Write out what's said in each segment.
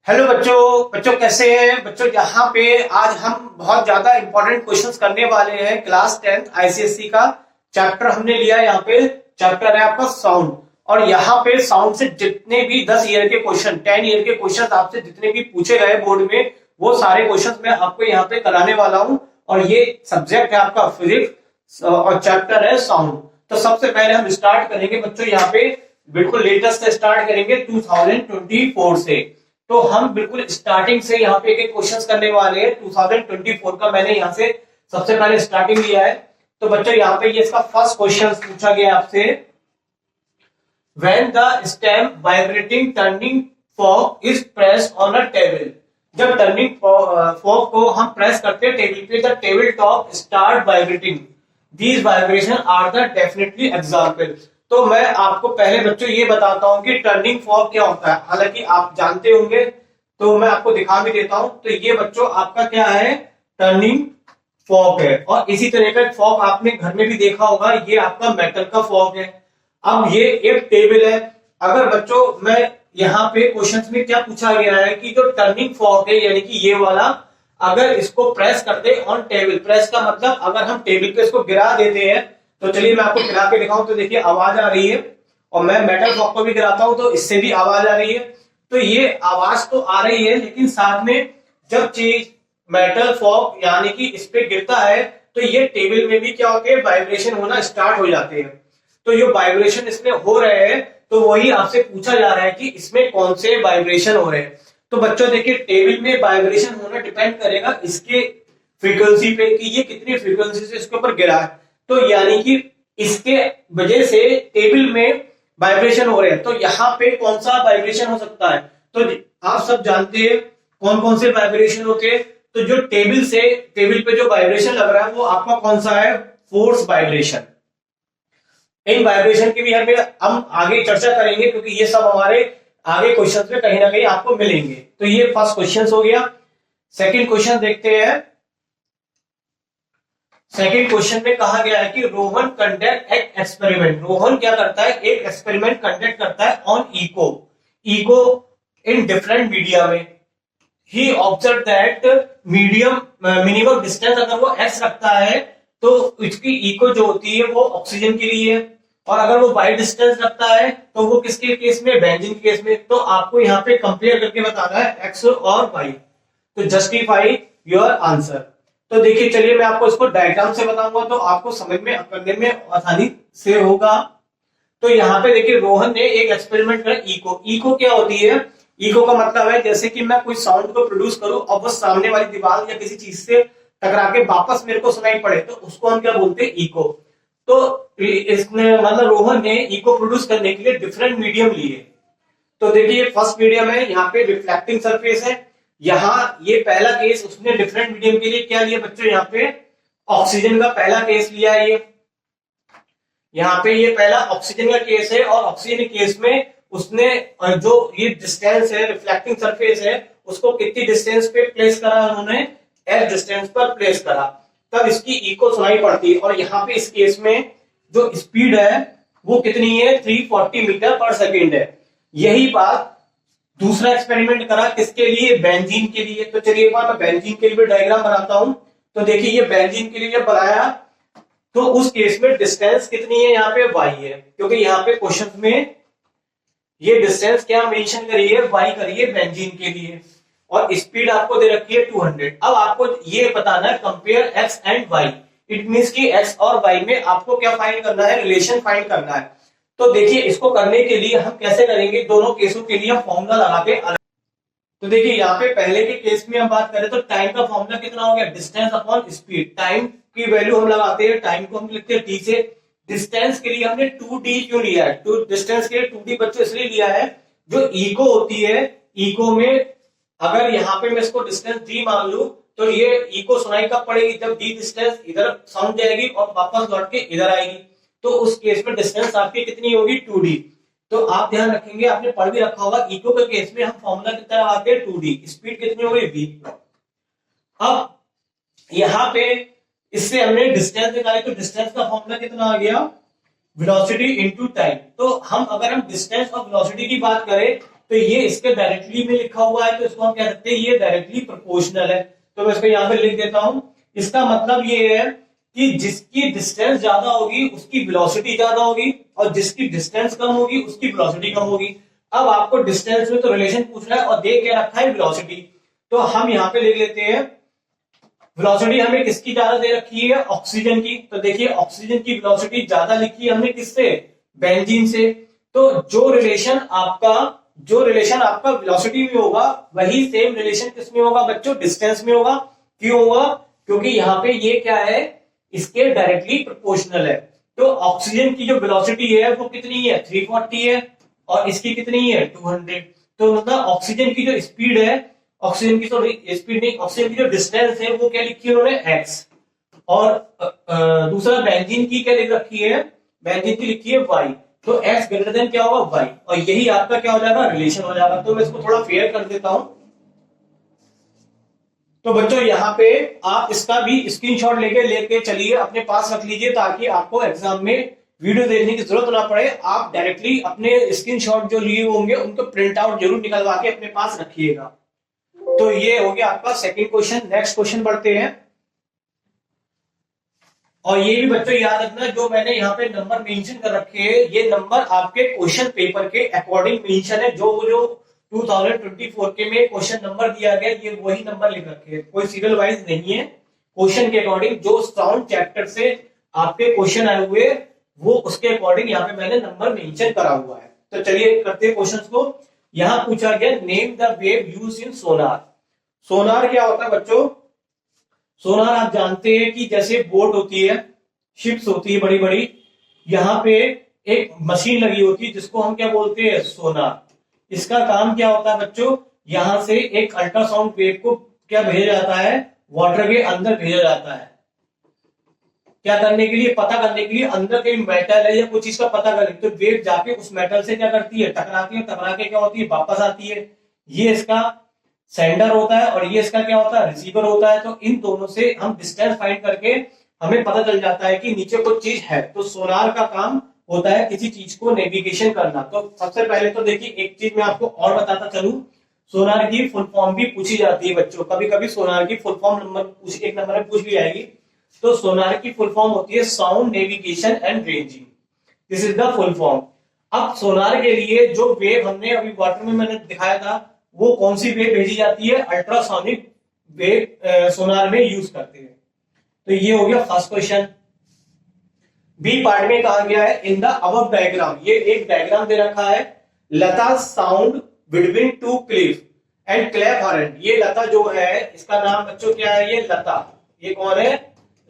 Hello बच्चों। बच्चों कैसे हैं बच्चों? यहाँ पे आज हम बहुत ज्यादा इंपॉर्टेंट क्वेश्चंस करने वाले हैं। क्लास 10th आईसीएसई का चैप्टर हमने लिया। यहाँ पे चैप्टर है आपका साउंड, और यहाँ पे साउंड से जितने भी 10 ईयर के क्वेश्चन, 10 ईयर के क्वेश्चन आपसे जितने भी पूछे गए बोर्ड में, वो सारे क्वेश्चन मैं आपको यहाँ पे कराने वाला हूँ। और ये सब्जेक्ट है आपका फिजिक्स और चैप्टर है साउंड। तो सबसे पहले हम स्टार्ट करेंगे बच्चों, यहाँ पे बिल्कुल लेटेस्ट से स्टार्ट करेंगे 2024 से। तो हम बिल्कुल स्टार्टिंग से यहाँ पे एक क्वेश्चन करने वाले हैं 2024 का। मैंने यहाँ से सबसे पहले स्टार्टिंग लिया है। तो बच्चों यहाँ पे ये इसका फर्स्ट क्वेश्चन पूछा गया आपसे, when the stem vibrating turning fork is pressed on a table. जब टर्निंग फॉर्क को हम प्रेस करते हैं टेबल पे, the table top start vibrating, these vibration are the definitely example. तो मैं आपको पहले बच्चों ये बताता हूं कि टर्निंग फॉर्क क्या होता है। हालांकि आप जानते होंगे, तो मैं आपको दिखा भी देता हूं। तो ये बच्चों आपका क्या है, टर्निंग फॉर्क है। और इसी तरह का फॉर्क आपने घर में भी देखा होगा, ये आपका मेटल का फॉर्क है। अब ये एक टेबल है। अगर बच्चों मैं यहाँ पे क्वेश्चन में क्या पूछा गया है कि जो टर्निंग फॉर्क है, यानी कि ये वाला, अगर इसको प्रेस करते ऑन टेबल, प्रेस का मतलब अगर हम टेबल पे इसको गिरा देते हैं, तो चलिए मैं आपको गिरा के दिखाऊं। तो देखिए आवाज आ रही है, और मैं मेटल फॉर्क को भी गिराता हूं तो इससे भी आवाज आ रही है। तो ये आवाज तो आ रही है, लेकिन साथ में जब चीज मेटल फॉर्क यानी कि इस पे गिरता है, तो ये टेबल में भी क्या होते हैं, वाइब्रेशन होना स्टार्ट हो जाते हैं। तो ये वाइब्रेशन इसमें हो रहे हैं, तो वही आपसे पूछा जा रहा है कि इसमें कौन से वाइब्रेशन हो रहे हैं। तो बच्चों देखिए, टेबल में वाइब्रेशन होना डिपेंड करेगा इसके फ्रीक्वेंसी पे, कि ये कितनी फ्रीक्वेंसी से इसके ऊपर गिरा है। तो यानी कि इसके वजह से टेबल में वाइब्रेशन हो रहे हैं। तो यहाँ पे कौन सा वाइब्रेशन हो सकता है? तो आप सब जानते हैं कौन कौन से वाइब्रेशन होते हैं। तो जो टेबल पे जो वाइब्रेशन लग रहा है, वो आपका कौन सा है, फोर्स वाइब्रेशन। इन वाइब्रेशन की भी हम आगे चर्चा करेंगे, क्योंकि ये सब हमारे आगे क्वेश्चन में कहीं ना कहीं आपको मिलेंगे। तो ये फर्स्ट क्वेश्चन हो गया। सेकंड क्वेश्चन देखते हैं। सेकंड क्वेश्चन में कहा गया है कि रोहन कंडक्ट एक एक्सपेरिमेंट। रोहन क्या करता है, एक एक्सपेरिमेंट कंडक्ट करता है on echo in different media में। He observe that medium minimum distance अगर वो एक्स रखता है, तो इसकी इको जो होती है वो ऑक्सीजन के लिए है। और अगर वो वाई डिस्टेंस रखता है, तो वो किसके केस में, बेंजीन के केस में। तो आपको यहाँ पे कंपेयर करके बताना है एक्स और वाई। तो जस्टिफाई योर आंसर। तो देखिए चलिए मैं आपको इसको डायग्राम से बताऊंगा, तो आपको समझ में करने में आसानी से होगा। तो यहाँ पे देखिए, रोहन ने एक एक्सपेरिमेंट करा इको क्या होती है। इको का मतलब है जैसे कि मैं कोई साउंड को प्रोड्यूस करूं और वो सामने वाली दीवार या किसी चीज से टकरा के वापस मेरे को सुनाई पड़े, तो उसको हम क्या बोलते हैं, इको। तो इसने मतलब रोहन ने इको प्रोड्यूस करने के लिए डिफरेंट मीडियम लिए। तो देखिए फर्स्ट मीडियम है, यहाँ पे रिफ्लेक्टिंग सरफेस है। यहाँ ये पहला केस उसने डिफरेंट मीडियम के लिए क्या लिया बच्चों, यहाँ पे ऑक्सीजन का पहला केस लिया है। ये यहाँ पे ये पहला ऑक्सीजन का केस है, और ऑक्सीजन के केस में उसने जो ये डिस्टेंस है, रिफ्लेक्टिंग सरफेस है, उसको कितनी डिस्टेंस पे प्लेस करा उन्होंने, एस डिस्टेंस पर प्लेस करा, तब इसकी इको सुनाई पड़ती है। और यहाँ पे इस केस में जो स्पीड है वो कितनी है, 340 मीटर पर सेकेंड है। यही बात दूसरा एक्सपेरिमेंट करा, किसके लिए, बेंजीन के लिए। तो चलिए एक बार मैं बेंजीन के लिए भी डायग्राम बनाता हूं। तो देखिए ये बेंजीन के लिए जब बनाया, तो उस केस में डिस्टेंस कितनी है, यहाँ पे वाई है, क्योंकि यहाँ पे क्वेश्चन में ये डिस्टेंस क्या मेंशन करी है, वाई करी है बेंजीन के लिए। और स्पीड आपको दे रखी है 200। अब आपको ये बताना है compare x and y. It means कि एक्स और वाई में आपको क्या फाइंड करना है, रिलेशन फाइंड करना है। तो देखिए इसको करने के लिए हम कैसे करेंगे, दोनों केसों के लिए हम फॉर्मूला लगाते हैं। तो देखिए यहाँ पे पहले के केस में हम बात करें तो टाइम का फॉर्मूला कितना हो गया, डिस्टेंस अपॉन स्पीड। टाइम की वैल्यू हम लगाते हैं, टाइम को हम लिखते हैं टी से। डिस्टेंस के लिए हमने 2d क्यों लिया है, डिस्टेंस के लिए 2d बच्चों इसलिए लिया है, जो इको होती है, इको में अगर यहाँ पे मैं इसको डिस्टेंस d मान लू, तो ये इको सुनाई कब पड़ेगी, जब d डिस्टेंस इधर साउंड जाएगी और वापस लौट के इधर आएगी। तो उस केस में डिस्टेंस आपकी कितनी होगी, 2d। तो आप ध्यान रखेंगे, आपने पढ़ भी रखा होगा, इको के केस में हम फॉर्मूला कितना लगाते हैं, 2d। स्पीड कितनी होगी, v। अब यहाँ पे इससे हमने डिस्टेंस निकाली, तो डिस्टेंस का फॉर्मूला कितना आ गया, वेलोसिटी इनटू टाइम। तो हम अगर हम डिस्टेंस और वेलोसिटी की बात करें, तो तो ये इसके डायरेक्टली में लिखा हुआ है, तो इसको हम कह सकते हैं ये डायरेक्टली प्रोपोर्शनल है। तो मैं इसको यहाँ पे लिख देता हूं। इसका मतलब ये है कि जिसकी डिस्टेंस ज्यादा होगी उसकी वेलोसिटी ज्यादा होगी, और जिसकी डिस्टेंस कम होगी उसकी वेलोसिटी कम होगी। अब आपको डिस्टेंस में तो रिलेशन पूछ रहा है और दे क्या रखा है, वेलोसिटी। तो हम यहाँ पे लिख लेते हैं वेलोसिटी हमें किसकी ज्यादा दे रखी है, ऑक्सीजन की। तो देखिए ऑक्सीजन की वेलोसिटी ज्यादा लिखी है हमने किससे, बेंजीन से। तो जो रिलेशन आपका वेलोसिटी में होगा वही सेम रिलेशन किसमें होगा बच्चों, डिस्टेंस में होगा। क्यों होगा, क्योंकि यहाँ पे ये क्या है, इसके डायरेक्टली प्रोपोर्शनल है। तो ऑक्सीजन की जो वेलोसिटी है वो कितनी है, 340 है, और इसकी कितनी है, 200। तो मतलब ऑक्सीजन की जो स्पीड है, ऑक्सीजन की स्पीड नहीं, ऑक्सीजन की जो डिस्टेंस है वो क्या लिखी है उन्होंने, x। और दूसरा बेंजीन की क्या लिख रखी है, बेंजीन की लिखी है y। तो x ग्रेटर देन क्या होगा, y। और यही आपका क्या हो जाएगा, रिलेशन हो जाएगा। तो मैं इसको थोड़ा फेयर कर देता हूं। तो बच्चों यहाँ पे आप इसका भी स्क्रीनशॉट लेके चलिए, अपने पास रख लीजिए, ताकि आपको एग्जाम में वीडियो देखने की जरूरत ना पड़े। आप डायरेक्टली अपने स्क्रीनशॉट जो लिए होंगे उनको प्रिंट आउट जरूर निकलवा के अपने पास रखिएगा। तो ये हो गया आपका सेकंड क्वेश्चन। नेक्स्ट क्वेश्चन बढ़ते हैं। और ये भी बच्चों याद रखना, जो मैंने यहाँ पे नंबर मेंशन कर रखे हैं, ये नंबर आपके क्वेश्चन पेपर के अकॉर्डिंग मेंशन है। जो 2024 के में क्वेश्चन नंबर दिया गया, ये वही नंबर लिख रखे हैं, कोई सीरियल वाइज नहीं है। क्वेश्चन के अकॉर्डिंग जो साउंड चैप्टर से आपके क्वेश्चन आए हुए वो उसके अकॉर्डिंग यहाँ पे मैंने नंबर मेंशन करा हुआ है। तो चलिए करते हैं क्वेश्चन को। यहां पूछा गया name the wave use in sonar. Sonar क्या होता है बच्चों, सोनार आप जानते हैं कि जैसे बोट होती है, शिप्स होती है बड़ी बड़ी, यहाँ पे एक मशीन लगी होती है जिसको हम क्या बोलते हैं, सोनार। इसका काम क्या होता है बच्चों, यहां से एक अल्ट्रासाउंड वेव को क्या भेजा जाता है, वाटर के अंदर भेजा जाता है। क्या करने के लिए, पता करने के लिए अंदर कहीं मेटल है या कुछ चीज का पता करने। तो वेव जाके उस मेटल से क्या करती है, टकराती है, टकरा के क्या होती है, वापस आती है। ये इसका सेंडर होता है और ये इसका क्या होता है, रिसीवर होता है। तो इन दोनों से हम डिस्टेंस फाइंड करके हमें पता चल जाता है कि नीचे कुछ चीज है। तो सोनार का काम होता है किसी चीज को नेविगेशन करना। तो सबसे पहले तो देखिए एक चीज मैं आपको और बताता चलूं, सोनार की फुल फॉर्म भी पूछी जाती है बच्चों। कभी कभी सोनार की फुल फॉर्म एक नंबर में पूछ ली जाएगी। तो सोनार की फुल फॉर्म होती है sound navigation and ranging, this is the full form. अब सोनार के लिए जो वेव हमने अभी वाटर में मैंने दिखाया था, वो कौन सी वेव भेजी जाती है, अल्ट्रासोनिक वेव सोनार में यूज करते हैं। तो ये हो गया फर्स्ट क्वेश्चन। बी पार्ट में कहा गया है इन द अबव डायग्राम, ये एक डायग्राम दे रखा है, Lata sound between two cliff and clap horn. ये लता जो है इसका नाम बच्चों क्या है, ये लता। ये कौन है,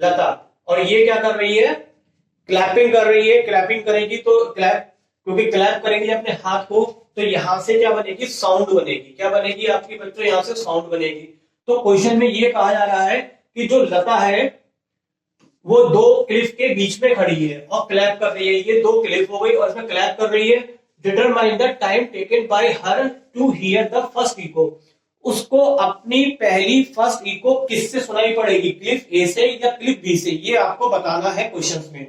लता। और ये क्या कर रही है, क्लैपिंग कर रही है। क्लैपिंग करेगी तो क्लैप, क्योंकि क्लैप करेंगे अपने हाथ को, तो यहां से क्या बनेगी, साउंड बनेगी। क्या बनेगी आपकी बच्चों, यहां से साउंड बनेगी। तो क्वेश्चन में ये कहा जा रहा है कि जो लता है वो दो क्लिफ के बीच में खड़ी है और क्लैप कर रही है। ये दो क्लिफ हो गई और इसमें क्लैप कर रही है। Determine the time taken by her to hear the first echo. उसको अपनी पहली फर्स्ट इको किससे सुनाई पड़ेगी, क्लिफ ए से या क्लिफ बी से, ये आपको बताना है क्वेश्चंस में।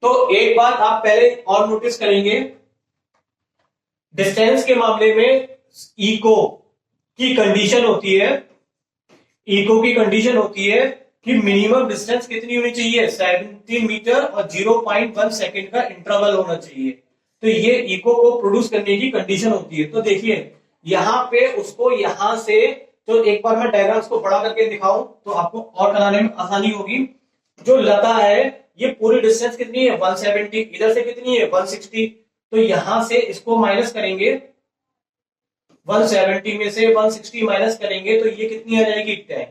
तो एक बात आप पहले और नोटिस करेंगे, डिस्टेंस के मामले में इको की कंडीशन होती है, इको की कंडीशन होती है कि मिनिमम डिस्टेंस कितनी होनी चाहिए, 17 मीटर और 0.1 सेकेंड का इंटरवल होना चाहिए। तो ये इको को प्रोड्यूस करने की कंडीशन होती है। तो देखिए यहां पे उसको यहां से, तो एक बार मैं डायग्राम्स को बड़ा करके दिखाऊं तो आपको और कराने में आसानी होगी। जो लता है ये पूरी डिस्टेंस कितनी है, 170, इधर से कितनी है, 160। तो यहां से इसको माइनस करेंगे, 170 में से 160 माइनस करेंगे तो ये कितनी आ जाएगी, 10।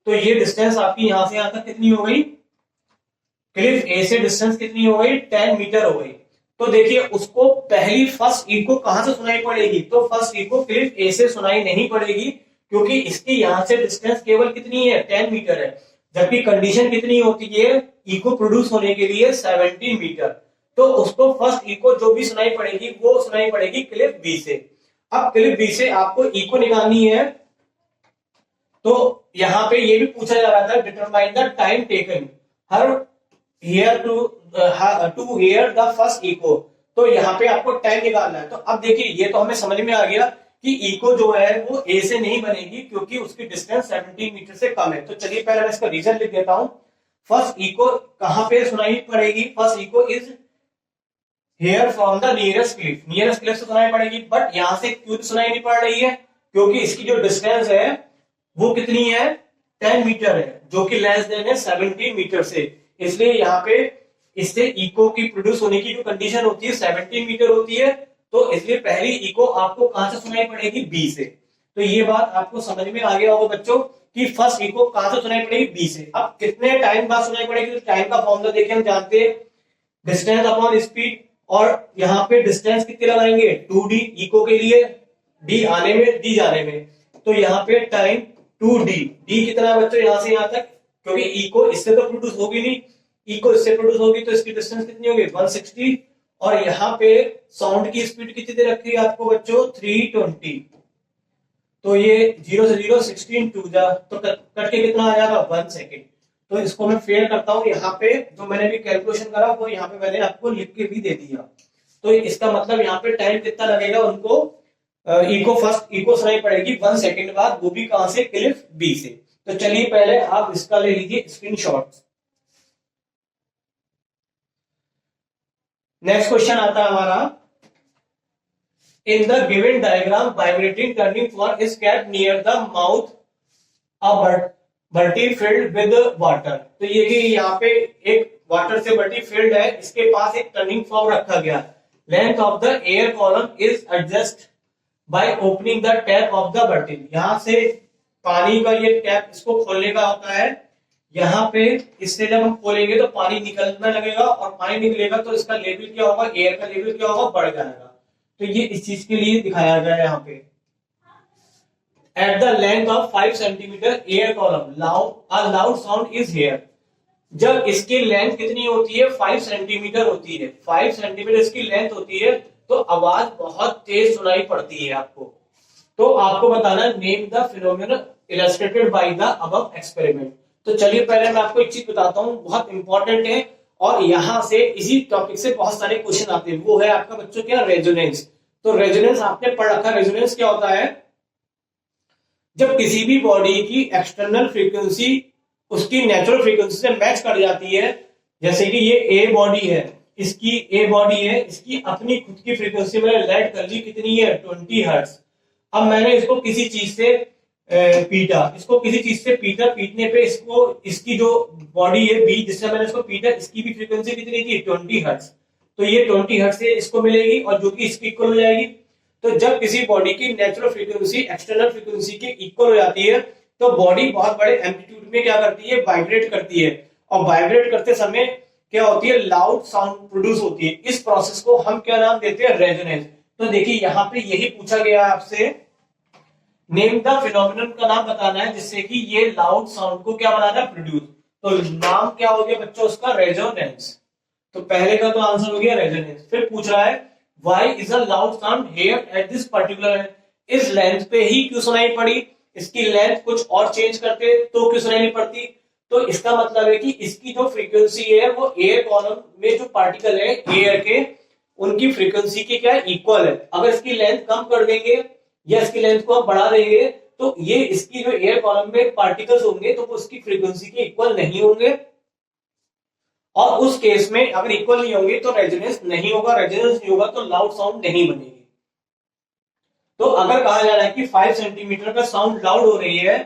तो ये डिस्टेंस आपकी यहां से यहां तक कितनी हो गई, क्लिफ ए से डिस्टेंस कितनी हो गई, 10 मीटर हो गई। तो देखिए उसको पहली फर्स्ट इको कहां से सुनाई पड़ेगी, तो फर्स्ट इको क्लिफ ए से सुनाई नहीं पड़ेगी, क्योंकि इसकी यहां से डिस्टेंस केवल कितनी है, 10 मीटर है। जबकि कंडीशन कितनी होती है इको प्रोड्यूस होने के लिए, 17 मीटर। तो उसको फर्स्ट इको जो भी सुनाई पड़ेगी वो सुनाई पड़ेगी क्लिफ बी से। अब क्लिफ बी से आपको इको निकालनी है, तो यहां पे ये भी पूछा जा रहा था, determine the time taken her hear to hear the first echo. तो यहाँ पे आपको टाइम निकालना है। तो अब देखिए ये तो हमें समझ में आ गया कि इको जो है वो ए से नहीं बनेगी क्योंकि उसकी डिस्टेंस 17 मीटर से कम है। तो चलिए पहले मैं इसका रीजन लिख देता हूं। फर्स्ट इको कहां पे सुनाई पड़ेगी? First echo is hear from the nearest cliff, nearest cliff से सुनाई पड़ेगी। बट यहां से क्यों सुनाई नहीं पड़ रही है? क्योंकि इसकी जो डिस्टेंस है वो कितनी है? 10 मीटर है, जो कि लेस देन है 17 मीटर से। इसलिए यहाँ पे इससे इको की प्रोड्यूस होने की जो कंडीशन होती है 17 मीटर होती है। तो इसलिए पहली इको आपको कहां से सुनाई पड़ेगी? बी से। तो ये बात आपको समझ में आ गया होगा बच्चों कि फर्स्ट इको कहां से सुनाई पड़ेगी? बी से। अब कितने टाइम बाद सुनाई पड़ेगी? तो टाइम का फॉर्मूला देखिए, हम जानते हैं डिस्टेंस अपॉन स्पीड, और यहाँ पे डिस्टेंस कितने लगाएंगे? 2d इको के लिए, d आने में d जाने में। तो यहाँ पे टाइम 2d, d कितना है बच्चों यहाँ से यहाँ तक? क्योंकि इको इससे तो प्रोड्यूस होगी नहीं, इको इससे प्रोड्यूस होगी, तो इसकी डिस्टेंस कितनी होगी? 160। और यहाँ पे साउंड की स्पीड कितनी दे रखी है आपको बच्चों? 320। तो ये 0 से 0 16 2 जा, तो कट के कितना आ जाएगा? 1 सेकेंड। तो इसको मैं फेयर करता हूं, यहाँ पे जो मैंने भी कैलकुलेशन करा वो यहाँ पे मैंने आपको लिख के भी दे दिया। तो इसका मतलब यहाँ पे टाइम कितना लगेगा उनको? इको फर्स्ट इको सुनाई पड़ेगी 1 सेकेंड बाद, वो भी कहां से? क्लिफ बी से। तो चलिए पहले आप इसका ले लीजिए स्क्रीनशॉट। नेक्स्ट क्वेश्चन आता है हमारा, in the given diagram vibrating turning fork is kept near the mouth a Bertie filled with water. तो ये कि यहाँ पे एक वाटर से बर्टी फिल्ड है, इसके पास एक टर्निंग फॉर्क रखा गया। Length of the air column is adjust by opening the tap of the Bertie. यहाँ से पानी का ये टैप इसको खोलने का होता है। यहाँ पे इससे जब हम खोलेंगे तो पानी निकलने लगेगा, और पानी निकलेगा तो इसका लेवल क्या होगा? एयर का लेवल क्या होगा? बढ़ जाएगा। तो ये इस चीज के लिए दिखाया गया है यहाँ पे। At the length of 5 centimetre air column loud sound is here. जब इसकी लेंथ कितनी होती है? 5 सेंटीमीटर होती है, 5 सेंटीमीटर इसकी लेंथ होती है, तो आवाज बहुत तेज सुनाई पड़ती है आपको। तो आपको बताना name the phenomenon illustrated by the above experiment. तो चलिए पहले मैं आपको एक चीज बताता हूँ, बहुत इंपॉर्टेंट है, और यहां से इसी टॉपिक से बहुत सारे क्वेश्चन आते हैं। वो है आपका बच्चों क्या? रेजोनेंस। तो रेजोनेंस आपने पढ़ रखा। रेजोनेंस क्या होता है? जब किसी भी बॉडी की एक्सटर्नल फ्रीक्वेंसी उसकी नेचुरल फ्रीक्वेंसी से मैच कर जाती है, जैसे कि ये ए बॉडी है, इसकी ए बॉडी है, इसकी अपनी खुद की फ्रीक्वेंसी मैंने लेट कर ली, कितनी है? 20 हर्ट्ज। अब मैंने इसको किसी चीज से पीटा, इसको किसी चीज से पीटा, पीटने पे इसको इसकी जो बॉडी है बी जिससे मैंने इसको पीटा, इसकी भी फ्रीक्वेंसी कितनी थी? 20 हर्ट्ज। तो ये 20 हर्ट्ज से इसको मिलेगी, और जो कि इसकी इक्वल हो जाएगी। तो जब किसी बॉडी की नेचुरल फ्रीक्वेंसी एक्सटर्नल फ्रीक्वेंसी के इक्वल हो जाती है, तो बॉडी बहुत बड़े एम्पलीट्यूड में क्या करती है? वाइब्रेट करती है। और वाइब्रेट करते समय क्या होती है? लाउड साउंड प्रोड्यूस होती है। इस प्रोसेस को हम क्या नाम देते हैं? रेजोनेंस। तो देखिए यहाँ पे यही पूछा गया आपसे, नेम द फिनोमिनन का नाम बताना है जिससे कि ये लाउड साउंड को क्या बनाना है? प्रोड्यूस। तो नाम क्या हो गया बच्चों उसका? रेजोनेंस। तो पहले का तो आंसर हो गया रेजोनेंस। फिर पूछ रहा है why is a loud sound here at this particular, इस लेंथ पे ही क्यों सुनाई पड़ी? इसकी लेंथ कुछ और चेंज करते तो क्यों सुनाई नहीं पड़ती? तो इसका मतलब है कि इसकी जो फ्रीक्वेंसी है वो एयर कॉलम में जो पार्टिकल है एयर के, उनकी फ्रीक्वेंसी के क्या इक्वल है। अगर इसकी लेंथ कम कर देंगे या इसकी लेंथ को हम बढ़ा देंगे, तो ये इसकी जो एयर कॉलम में पार्टिकल्स होंगे तो वो उसकी फ्रीक्वेंसी के इक्वल नहीं होंगे, और उस केस में अगर इक्वल नहीं होंगे तो रेजोनेंस नहीं होगा। रेजोनेंस नहीं होगा तो लाउड साउंड नहीं बनेगी। तो अगर कहा जा रहा है कि 5 सेंटीमीटर का साउंड लाउड हो रही है,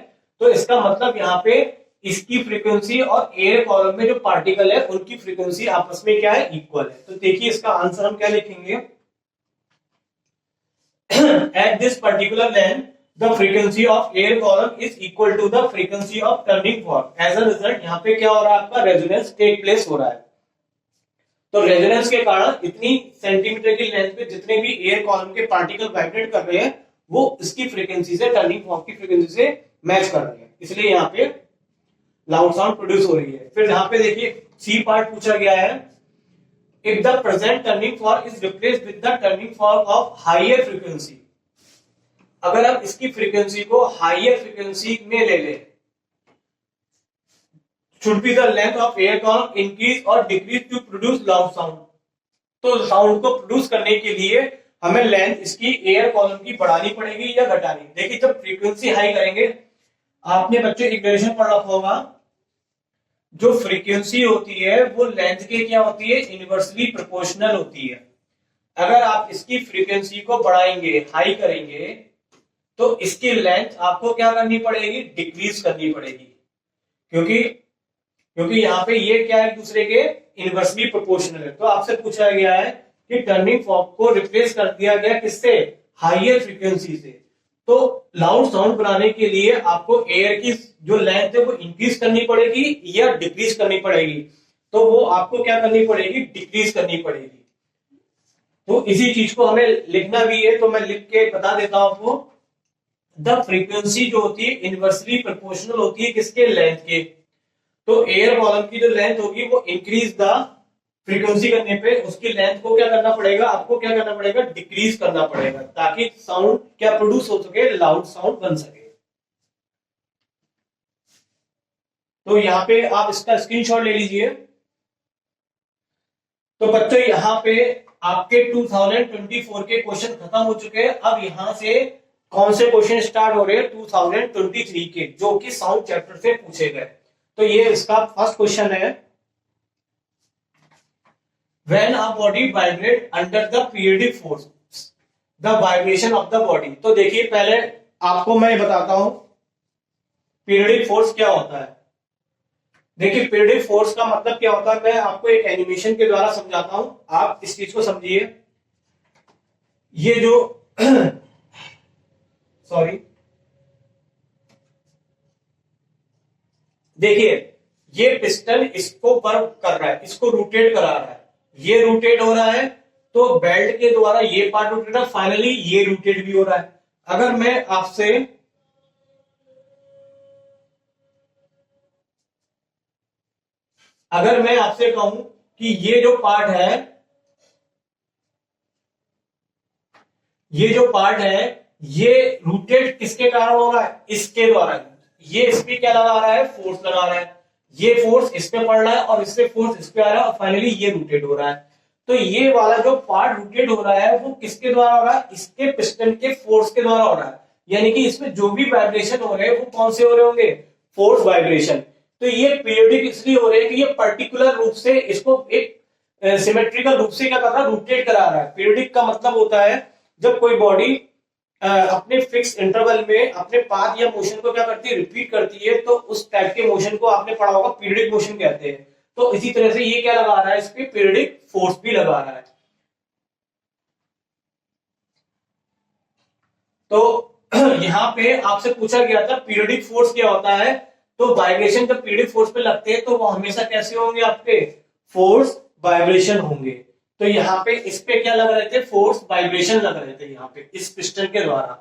तो इसका मतलब यहाँ पे इसकी फ्रीक्वेंसी और एयर कॉलम में जो पार्टिकल है उनकी फ्रीक्वेंसी आपस में क्या है? इक्वल है। तो देखिए इसका आंसर हम क्या लिखेंगे? At this particular length, the frequency of air column is equal to the frequency of turning fork. As a result, यहाँ पे क्या हो रहा है? आपका रेजोनेंस टेक प्लेस हो रहा है। तो रेजोनेंस के कारण इतनी सेंटीमीटर की लेंथ पे जितने भी एयर कॉलम के पार्टिकल वाइब्रेट कर रहे हैं, वो इसकी फ्रीक्वेंसी से, टर्निंग फॉर्क की फ्रीक्वेंसी से मैच कर रहे हैं, इसलिए यहाँ पे लाउड साउंड प्रोड्यूस हो रही है। फिर यहाँ पे देखिए सी पार्ट पूछा गया है, if the present turning fork is replaced with the turning fork of higher frequency, अगर हम इसकी फ्रीक्वेंसी को हायर फ्रीक्वेंसी में ले लें, should be the length of air column increase or decrease to produce loud sound, तो sound को produce करने के लिए हमें लेंथ इसकी एयर कॉलम की बढ़ानी पड़ेगी या घटानी। देखिए जब फ्रीक्वेंसी हाई करेंगे, आपने बच्चों इक्वेशन पढ़ रखा होगा, जो फ्रीक्वेंसी होती है वो लेंथ के क्या होती है, इनवर्सली प्रोपोर्शनल होती है। अगर आप इसकी फ्रीक्वेंसी को बढ़ाएंगे, हाई करेंगे, तो इसकी लेंथ आपको क्या करनी पड़ेगी, डिक्रीज करनी पड़ेगी, क्योंकि क्योंकि यहाँ पे ये क्या है, एक दूसरे के इनवर्सली प्रोपोर्शनल है। तो आपसे पूछा गया है कि टर्निंग फॉर्क को रिप्लेस कर दिया गया किससे, हाईयर फ्रीक्वेंसी से। तो लाउड साउंड बनाने के लिए आपको एयर की जो लेंथ है वो इंक्रीज करनी पड़ेगी या डिक्रीज करनी पड़ेगी, तो वो आपको क्या करनी पड़ेगी, डिक्रीज करनी पड़ेगी। तो इसी चीज को हमें लिखना भी है, तो मैं लिख के बता देता हूं आपको। द फ्रीक्वेंसी जो होती है इनवर्सली प्रोपोर्शनल होती है किसके, लेंथ के। तो एयर कॉलम की जो लेंथ होगी वो इंक्रीज द फ्रीक्वेंसी करने पे उसकी लेंथ को क्या करना पड़ेगा, आपको क्या करना पड़ेगा, डिक्रीज करना पड़ेगा, ताकि साउंड क्या प्रोड्यूस हो सके, लाउड साउंड बन सके। तो यहाँ पे आप इसका स्क्रीनशॉट ले लीजिए। तो बच्चों यहाँ पे आपके 2024 के क्वेश्चन खत्म हो चुके हैं। अब यहां से कौन से क्वेश्चन स्टार्ट हो रहे हैं, 2023 के, जो कि साउंड चैप्टर से पूछे गए। तो ये इसका फर्स्ट क्वेश्चन है, When a body vibrate under the periodic force, the vibration of the body। तो देखिए पहले आपको मैं बताता हूं पीरियडिक फोर्स क्या होता है। देखिए पीरियडिक फोर्स का मतलब क्या होता है, मैं आपको एक एनिमेशन के द्वारा समझाता हूं, आप इस चीज को समझिए। ये जो सॉरी, देखिए ये पिस्टन इसको वर्क कर रहा है, इसको रोटेट करा रहा है, ये रोटेट हो रहा है, तो बेल्ट के द्वारा ये पार्ट रोटेट है, फाइनली ये रोटेट भी हो रहा है। अगर मैं आपसे कहूं कि ये जो पार्ट है, ये रोटेट किसके कारण हो रहा है, इसके द्वारा। ये इस पे क्या लगा रहा है, फोर्स लगा रहा है, ये फोर्स इस पे पड़ रहा है और इससे फोर्स इस पे आ रहा है और फाइनली ये रोटेट हो रहा है। तो ये वाला जो पार्ट रोटेट हो रहा है वो किसके द्वारा हो रहा है, इसके पिस्टन के फोर्स के द्वारा हो रहा है। यानी कि इसमें जो भी वाइब्रेशन हो रहे हैं वो कौन से हो रहे होंगे, फोर्स वाइब्रेशन। तो ये पीरियडिक इसलिए हो रहे हैं कि ये पर्टिकुलर रूप से इसको एक सिमेट्रिकल रूप से क्या कर रहा है, रोटेट करा रहा है। पीरियडिक का मतलब होता है जब कोई बॉडी अपने फिक्स इंटरवल में अपने पाथ या मोशन को क्या करती है, रिपीट करती है, तो उस टाइप के मोशन को आपने पढ़ा होगा, पीरियडिक मोशन कहते हैं। तो इसी तरह से ये क्या लगा रहा है, इस पे पीरियडिक फोर्स भी लगा रहा है। तो यहाँ पे आपसे पूछा गया था पीरियडिक फोर्स क्या होता है। तो वाइब्रेशन जब पीरियडिक फोर्स पे लगते हैं तो वो हमेशा कैसे होंगे, आपके फोर्स वाइब्रेशन होंगे। तो यहाँ पे इस पे क्या लग रहे थे, फोर्स वाइब्रेशन लग रहे थे यहाँ पे इस पिस्टन के द्वारा।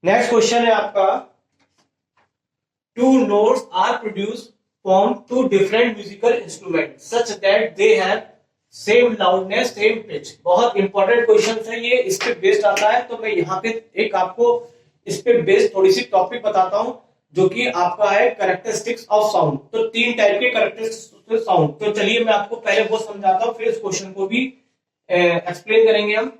नेक्स्ट क्वेश्चन है आपका, two notes are produced from two different musical instrument such that they have same loudness same pitch. बहुत इंपॉर्टेंट क्वेश्चन है ये, इस पे बेस्ड आता है। तो मैं यहाँ पे एक आपको इस पे बेस्ड थोड़ी सी टॉपिक बताता हूँ, जो कि आपका है कैरेक्टरिस्टिक्स ऑफ साउंड। तो 3 टाइप के कैरेक्टरिस्टिक्स साउंड। तो चलिए मैं आपको पहले वो समझाता हूँ, फिर इस क्वेश्चन को भी एक्सप्लेन करेंगे हम।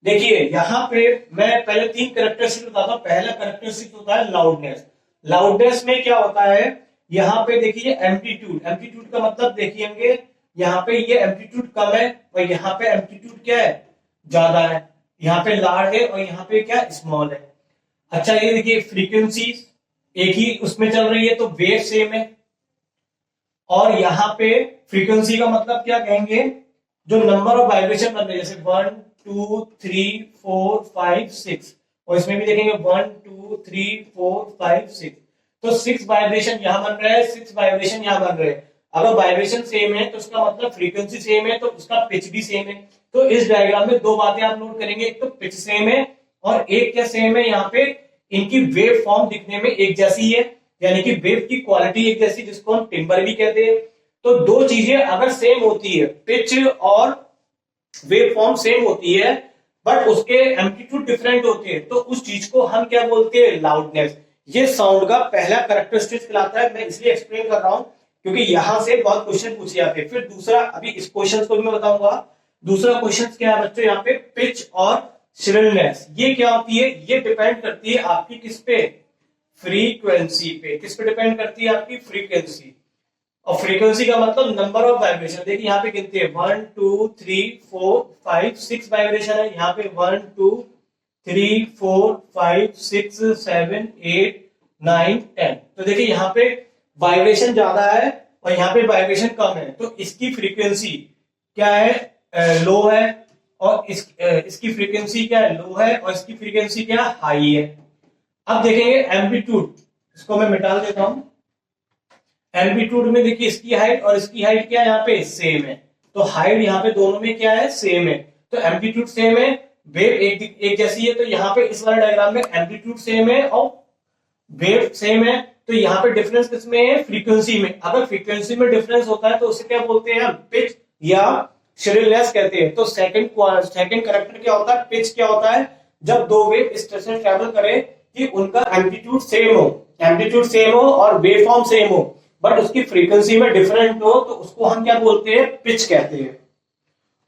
देखिए यहाँ पे मैं पहले 3 कैरेक्टरिस्टिक्स बताता हूँ। पहला कैरेक्टरिस्टिक होता है लाउडनेस। लाउडनेस में क्या होता है, यहाँ पे देखिए एम्पलीट्यूड। एम्पलीट्यूड का मतलब देखिएंगे, यहाँ पे ये एम्पलीट्यूड कम है और यहाँ पे एम्पलीट्यूड क्या है, ज्यादा है। यहाँ पे लार्ज है और यहाँ पे क्या, स्मॉल है। अच्छा ये देखिए फ्रीक्वेंसी एक ही उसमें चल रही है तो वेव सेम है। और यहाँ पे फ्रीक्वेंसी का मतलब क्या कहेंगे, जो नंबर ऑफ वाइब्रेशन बन रहे हैं, जैसे 1 2 3 4 5 6, और इसमें भी देखेंगे 1 2 3 4 5 6। तो 6 वाइब्रेशन यहाँ बन रहा है, 6 वाइब्रेशन यहाँ बन रहे हैं। अगर वाइब्रेशन सेम है तो उसका मतलब फ्रीक्वेंसी सेम है, तो उसका पिच भी सेम है। तो इस डायग्राम में 2 बातें आप नोट करेंगे, एक तो पिच सेम है और एक क्या सेम है, यहाँ पे इनकी वेव फॉर्म दिखने में एक जैसी है, यानी कि वेव की क्वालिटी एक जैसी, जिसको हम टिम्बर भी कहते हैं। तो 2 चीजें अगर सेम होती है, पिच और वेव फॉर्म सेम होती है, बट उसके एम्पलीट्यूड डिफरेंट होते हैं, तो उस चीज को हम क्या बोलते हैं, लाउडनेस। ये साउंड का पहला कैरेक्टरिस्टिक कहलाता है। मैं इसलिए एक्सप्लेन कर रहा हूं क्योंकि यहां से बहुत क्वेश्चन पूछे जाते हैं। फिर दूसरा, अभी इस क्वेश्चन को भी मैं बताऊंगा। दूसरा क्वेश्चन क्या है बच्चों, यहाँ पे पिच और श्रिलनेस, ये क्या होती है, ये डिपेंड करती है आपकी किस पे, फ्रीक्वेंसी पे। किस पे डिपेंड करती है, आपकी फ्रीक्वेंसी। और फ्रीक्वेंसी का मतलब नंबर ऑफ वाइब्रेशन। देखिए यहाँ पे गिनते हैं 1 2 3 4 5 6 वाइब्रेशन है। यहाँ पे 1 2 3 4 5 6 7 8 9 10। तो देखिए यहाँ पे वाइब्रेशन ज्यादा है और यहाँ पे वाइब्रेशन कम है, तो इसकी फ्रीक्वेंसी क्या है, लो है। और इसकी फ्रीक्वेंसी क्या है, लो है। और इसकी फ्रीक्वेंसी क्या हाई है। अब देखेंगे एम्पलीट्यूड, इसको मैं मिटा देता हूं। एम्पलीट्यूड में देखिए इसकी हाइट और इसकी हाइट क्या है, यहाँ पे सेम है। तो हाइट यहाँ पे दोनों में क्या है, सेम है। तो एम्पलीट्यूड सेम है, वेव एक जैसी है। तो यहाँ पे इस वाले डायग्राम में एम्पलीट्यूड सेम है और वेव सेम है। तो यहाँ पे डिफरेंस किसमें है, फ्रीक्वेंसी में। अगर फ्रीक्वेंसी में डिफरेंस होता है तो उसे क्या बोलते हैं, पिच या श्रिलनेस कहते हैं। तो सेकंड कैरेक्टर क्या होता है, पिच क्या होता है, जब दो वेव इस तरह से ट्रेवल करें कि उनका एम्पलीट्यूड सेम हो और वेव फॉर्म सेम हो, बट उसकी फ्रीक्वेंसी में डिफरेंट हो, तो उसको हम क्या बोलते हैं, पिच कहते हैं।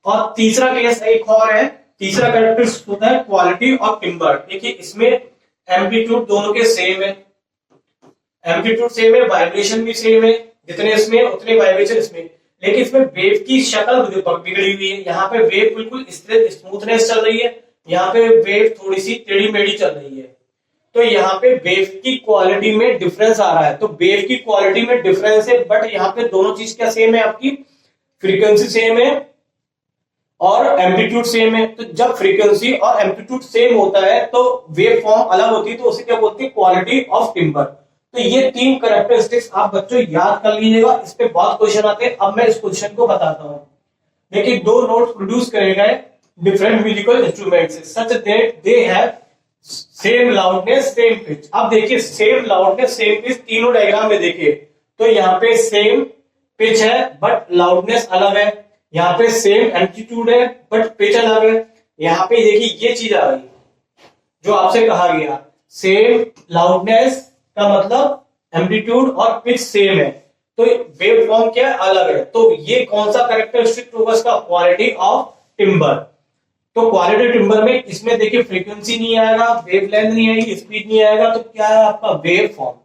और तीसरा केस एक और है, तीसरा कैरेक्टरिस्टिक होता है क्वालिटी ऑफ टिम्बर। देखिए इसमें एम्पलीट्यूड दोनों के सेम है, एम्पलीट्यूड सेम है, वाइब्रेशन भी सेम है, जितने इसमें उतने वाइब्रेशन इसमें। लेकिन इसमें वेव की शक्ल बिगड़ी हुई है। यहाँ पे वेव बिल्कुल स्मूथनेस चल रही है, यहाँ पे वेव थोड़ी सी टेढ़ी मेढ़ी चल रही है। तो यहाँ पे वेव की क्वालिटी में डिफरेंस आ रहा है। तो वेव की क्वालिटी में डिफरेंस है, बट यहाँ पे दोनों चीज क्या सेम है, आपकी फ्रीक्वेंसी सेम है और एम्पलीट्यूड सेम है। तो जब फ्रीक्वेंसी और एम्पलीट्यूड सेम होता है तो वेव फॉर्म अलग होती है, तो उसे क्या बोलते हैं, क्वालिटी ऑफ टिम्बर। तो ये तीन कैरेक्टरिस्टिक्स आप बच्चों याद कर लीजिएगा, इस पे बहुत क्वेश्चन आते हैं। अब मैं इस क्वेश्चन को बताता हूं। देखिए दो नोट्स प्रोड्यूस करे गए डिफरेंट म्यूजिकल इंस्ट्रूमेंट से सच that they have same loudness same pitch. अब देखिए सेम लाउडनेस सेम पिच, तीनों डायग्राम में देखिए तो यहाँ पे सेम पिच है बट लाउडनेस अलग है। यहाँ पे सेम एम्पलीट्यूड है बट पिच अलग है। यहाँ पे देखिए ये चीज आ गई जो आपसे कहा गया, सेम लाउडनेस का मतलब एम्पलीट्यूड और पिच सेम है, तो वेव फॉर्म क्या अलग है। तो ये कौन सा कैरेक्टरिस्टिक होगा इसका, क्वालिटी ऑफ टिम्बर। तो क्वालिटी टिम्बर में इसमें देखिए फ्रीक्वेंसी नहीं आएगा, वेव लेंथ नहीं आएगी, स्पीड नहीं आएगा, तो क्या है आपका वेव फॉर्म।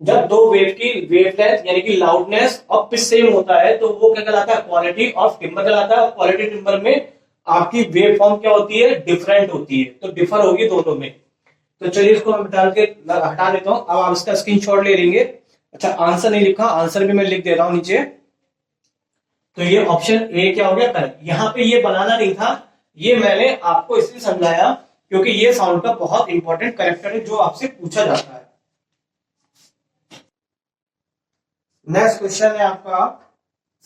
जब दो वेव की वेव लेंथ यानी कि लाउडनेस और पिच सेम होता है तो वो क्या कहलाता है, क्वालिटी ऑफ टिम्बर कहलाता है। क्वालिटी टिम्बर में आपकी वेव फॉर्म क्या होती है, डिफरेंट होती है, तो डिफर होगी दोनों में। तो चलिए इसको मैं हटा देता हूं। अब आप इसका स्क्रीनशॉट ले लेंगे। अच्छा आंसर नहीं लिखा, आंसर भी मैं लिख दे रहा हूं नीचे। तो ये ऑप्शन ए क्या हो गया, करेक्ट। यहाँ पे ये बनाना नहीं था, ये मैंने आपको इसलिए समझाया क्योंकि ये साउंड का बहुत इंपॉर्टेंट कैरेक्टर है जो आपसे पूछा जाता है। नेक्स्ट क्वेश्चन है आपका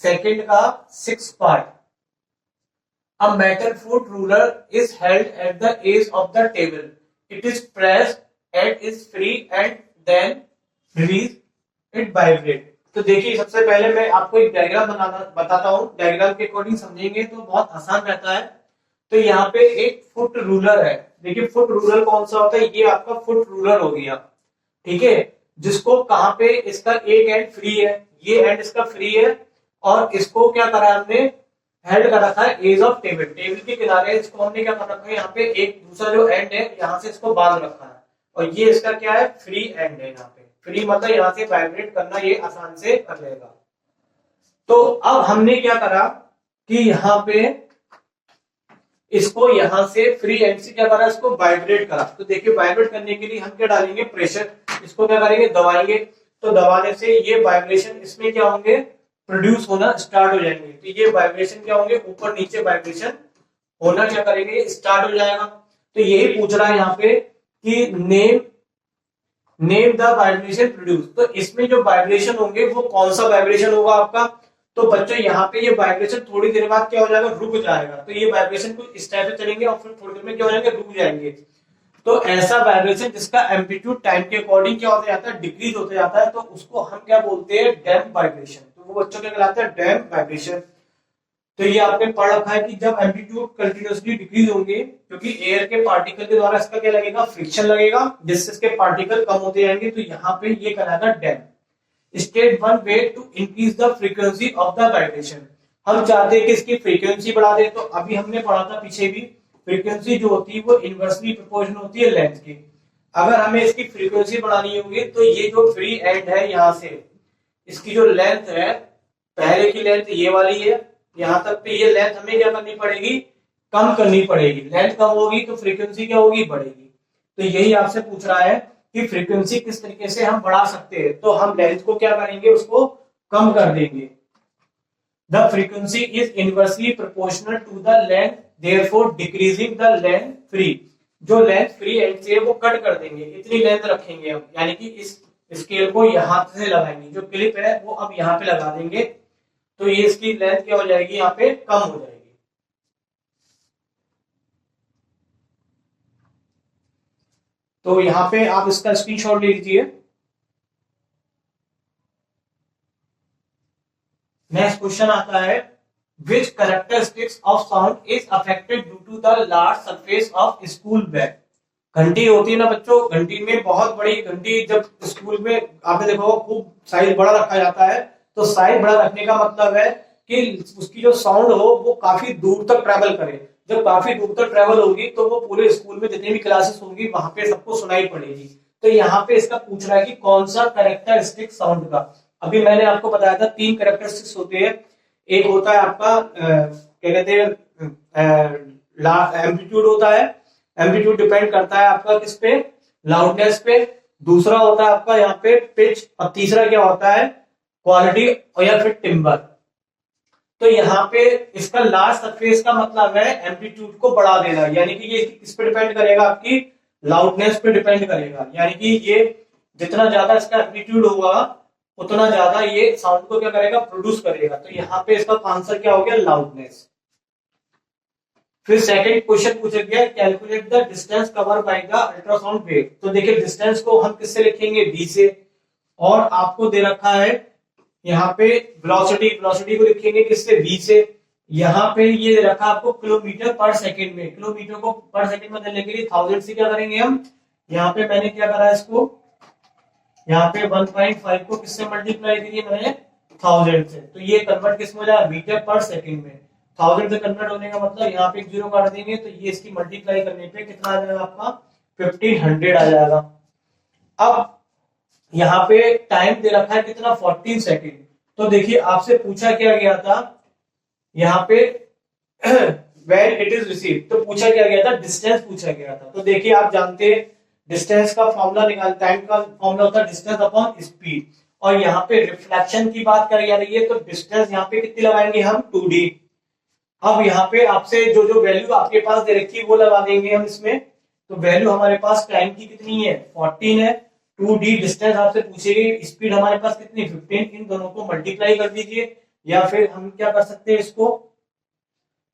सेकंड का 6 part. A metal foot ruler is held at the edge of the table, it is pressed at is free and then release it vibrate. तो देखिए सबसे पहले मैं आपको एक डायग्राम बताता हूं, डायग्राम के अकॉर्डिंग समझेंगे तो बहुत आसान रहता है। तो यहाँ पे एक फुट रूलर है। देखिए फुट रूलर कौन सा होता है, ये आपका फुट रूलर हो गया, ठीक है, जिसको कहाँ पे इसका एक एंड फ्री है, ये एंड इसका फ्री है और इसको क्या करा हमने, हेल्ड कर रखा है एज ऑफ टेबल, टेबल के किनारे इसको हमने क्या कर रखा है, यहाँ पे एक दूसरा जो एंड है यहाँ से इसको बांध रखा है और ये इसका क्या है, फ्री एंड है। यहाँ पे फ्री मतलब यहाँ से वाइब्रेट करना ये आसान से कर लेगा। तो अब हमने क्या करा कि यहाँ पे इसको यहां से फ्री एंड से क्या करा, इसको वाइब्रेट करा। तो देखिए वाइब्रेट करने के लिए हम क्या डालेंगे, प्रेशर, इसको क्या करेंगे, दबाएंगे। तो दबाने से ये वाइब्रेशन इसमें क्या होंगे, प्रोड्यूस होना स्टार्ट हो जाएंगे। तो ये वाइब्रेशन क्या होंगे, ऊपर नीचे वाइब्रेशन होना क्या करेंगे, स्टार्ट हो जाएगा। तो यही पूछ रहा है यहाँ पे कि नेम द वाइब्रेशन प्रोड्यूस। तो इसमें जो वाइब्रेशन होंगे वो कौन सा वाइब्रेशन होगा आपका। तो बच्चों यहाँ पे ये वाइब्रेशन थोड़ी देर बाद क्या हो जाएगा, रुक जाएगा। तो ये वाइब्रेशन कुछ इस टाइप से चलेंगे और फिर थोड़ी देर में क्या हो जाएंगे, रुक जाएंगे। तो ऐसा वाइब्रेशन जिसका एम्पलीट्यूड टाइम के अकॉर्डिंग क्या होता जाता है, डिक्रीज होता जाता है, तो उसको हम क्या बोलते हैं, डैम्प वाइब्रेशन। तो वो बच्चों क्या कहलाता है, डैम्प वाइब्रेशन। तो ये आपने पढ़ रखा है कि जब एम्पलीट्यूड कंटिन्यूअसली डिक्रीज होंगे, क्योंकि एयर के पार्टिकल के द्वारा इसका क्या लगेगा, फ्रिक्शन लगेगा, जिससे इसके पार्टिकल कम होते जाएंगे, तो यहाँ पे ये कहलाता है damp. State one way to increase the frequency of the vibration. हम चाहते हैं कि इसकी फ्रीक्वेंसी बढ़ा दे, तो अभी हमने पढ़ा था पीछे भी, फ्रीक्वेंसी जो होती है वो इनवर्सली प्रोपोर्शनल होती है लेंथ की। अगर हमें इसकी फ्रीक्वेंसी बढ़ानी होगी तो ये जो फ्री एंड है यहाँ से इसकी जो लेंथ है, पहले की लेंथ ये वाली है, यहाँ तक पे ये लेंथ हमें क्या करनी पड़ेगी, कम करनी पड़ेगी। लेंथ कम होगी तो फ्रीक्वेंसी क्या होगी, बढ़ेगी। तो यही आपसे पूछ रहा है कि फ्रीक्वेंसी किस तरीके से हम बढ़ा सकते हैं। तो हम लेंथ को क्या करेंगे, उसको कम कर देंगे। The frequency is inversely proportional to the length, therefore decreasing the length free. जो लेंथ फ्री एंड से वो कट कर देंगे, इतनी लेंथ रखेंगे हम, यानी कि इस स्केल को यहां से लगाएंगे, जो क्लिप है वो अब यहाँ पे लगा देंगे, तो ये इसकी लेंथ क्या हो जाएगी, यहाँ पे कम हो जाएगी। तो यहाँ पे आप इसका स्क्रीनशॉट ले लीजिए। नेक्स्ट क्वेश्चन आता है, which characteristics of sound is affected due to the large surface of school bag. घंटी होती है ना बच्चों, घंटी में बहुत बड़ी घंटी, जब स्कूल में आपने देखा होगा खूब साइज बड़ा रखा जाता है, तो साइज बड़ा रखने का मतलब है कि उसकी जो साउंड हो वो काफी दूर तक ट्रेवल करे। जब काफी दूर तक ट्रेवल होगी तो वो पूरे स्कूल में जितनी भी क्लासेस होंगी वहां पे सबको सुनाई पड़ेगी। तो यहाँ पे इसका पूछ रहा है कि कौन सा कैरेक्टरिस्टिक साउंड का। अभी मैंने आपको बताया था 3 कैरेक्टरिस्टिक्स होते हैं। एक होता है आपका क्या कहते हैं, एम्पलीट्यूड होता है, एम्पलीट्यूड डिपेंड करता है आपका किस पे, लाउडनेस पे। दूसरा होता है आपका यहाँ पे पिच, और तीसरा क्या होता है, क्वालिटी और या फिर टिम्बर। तो यहाँ पे इसका लार्ज सरफेस का मतलब है एम्पलीट्यूड को बढ़ा देना, यानी कि ये किस पे डिपेंड करेगा, आपकी लाउडनेस पे डिपेंड करेगा। यानी कि ये जितना ज्यादा इसका एम्पलीट्यूड होगा उतना ज्यादा ये साउंड को क्या करेगा, प्रोड्यूस करेगा। तो यहाँ पे इसका आंसर क्या हो गया, लाउडनेस। फिर सेकंड क्वेश्चन पूछा गया, calculate the distance cover by the ultrasound wave. तो देखिए डिस्टेंस को हम किससे लिखेंगे, डी से, और आपको दे रखा है यहाँ पे वेलोसिटी, वेलोसिटी को लिखेंगे किससे, v से। यहाँ पे ये दे रखा आपको किलोमीटर पर सेकंड में, किलोमीटर को पर सेकंड में देने के लिए 1000 से क्या करेंगे हम, यहाँ पे मैंने क्या करा इसको, यहाँ पे 1.5 को किससे मल्टीप्लाई करिए मैंने, 1000 से। तो ये कन्वर्ट किस में हो जाएगा, मीटर पर सेकंड में। 1000 से कन्वर्ट होने का मतलब यहाँ पे एक जीरो काट देंगे, तो ये इसकी मल्टीप्लाई करने पे कितना आ जाएगा आपका, 1500 आ जाएगा। अब यहाँ पे टाइम दे रखा है कितना, 14 सेकंड। तो देखिए आपसे पूछा क्या गया था यहाँ पे व्हेन इट इज रिसीव, तो पूछा क्या गया था, डिस्टेंस पूछा गया था। तो देखिए आप जानते हैं डिस्टेंस का फॉर्मूला निकाल, टाइम का फॉर्मूला होता है डिस्टेंस अपॉन स्पीड। और यहाँ पे रिफ्लेक्शन की बात करी जा रही है, तो डिस्टेंस यहाँ पे कितनी लगाएंगे हम, 2d। अब यहाँ पे आपसे जो जो वैल्यू आपके पास दे रखी है वो लगा देंगे हम इसमें। तो वैल्यू हमारे पास टाइम की कितनी है, 14 है, 2d डिस्टेंस आपसे पूछेगी, स्पीड हमारे पास कितनी 15, इन दोनों को मल्टीप्लाई कर दीजिए। या फिर हम क्या कर सकते हैं इसको,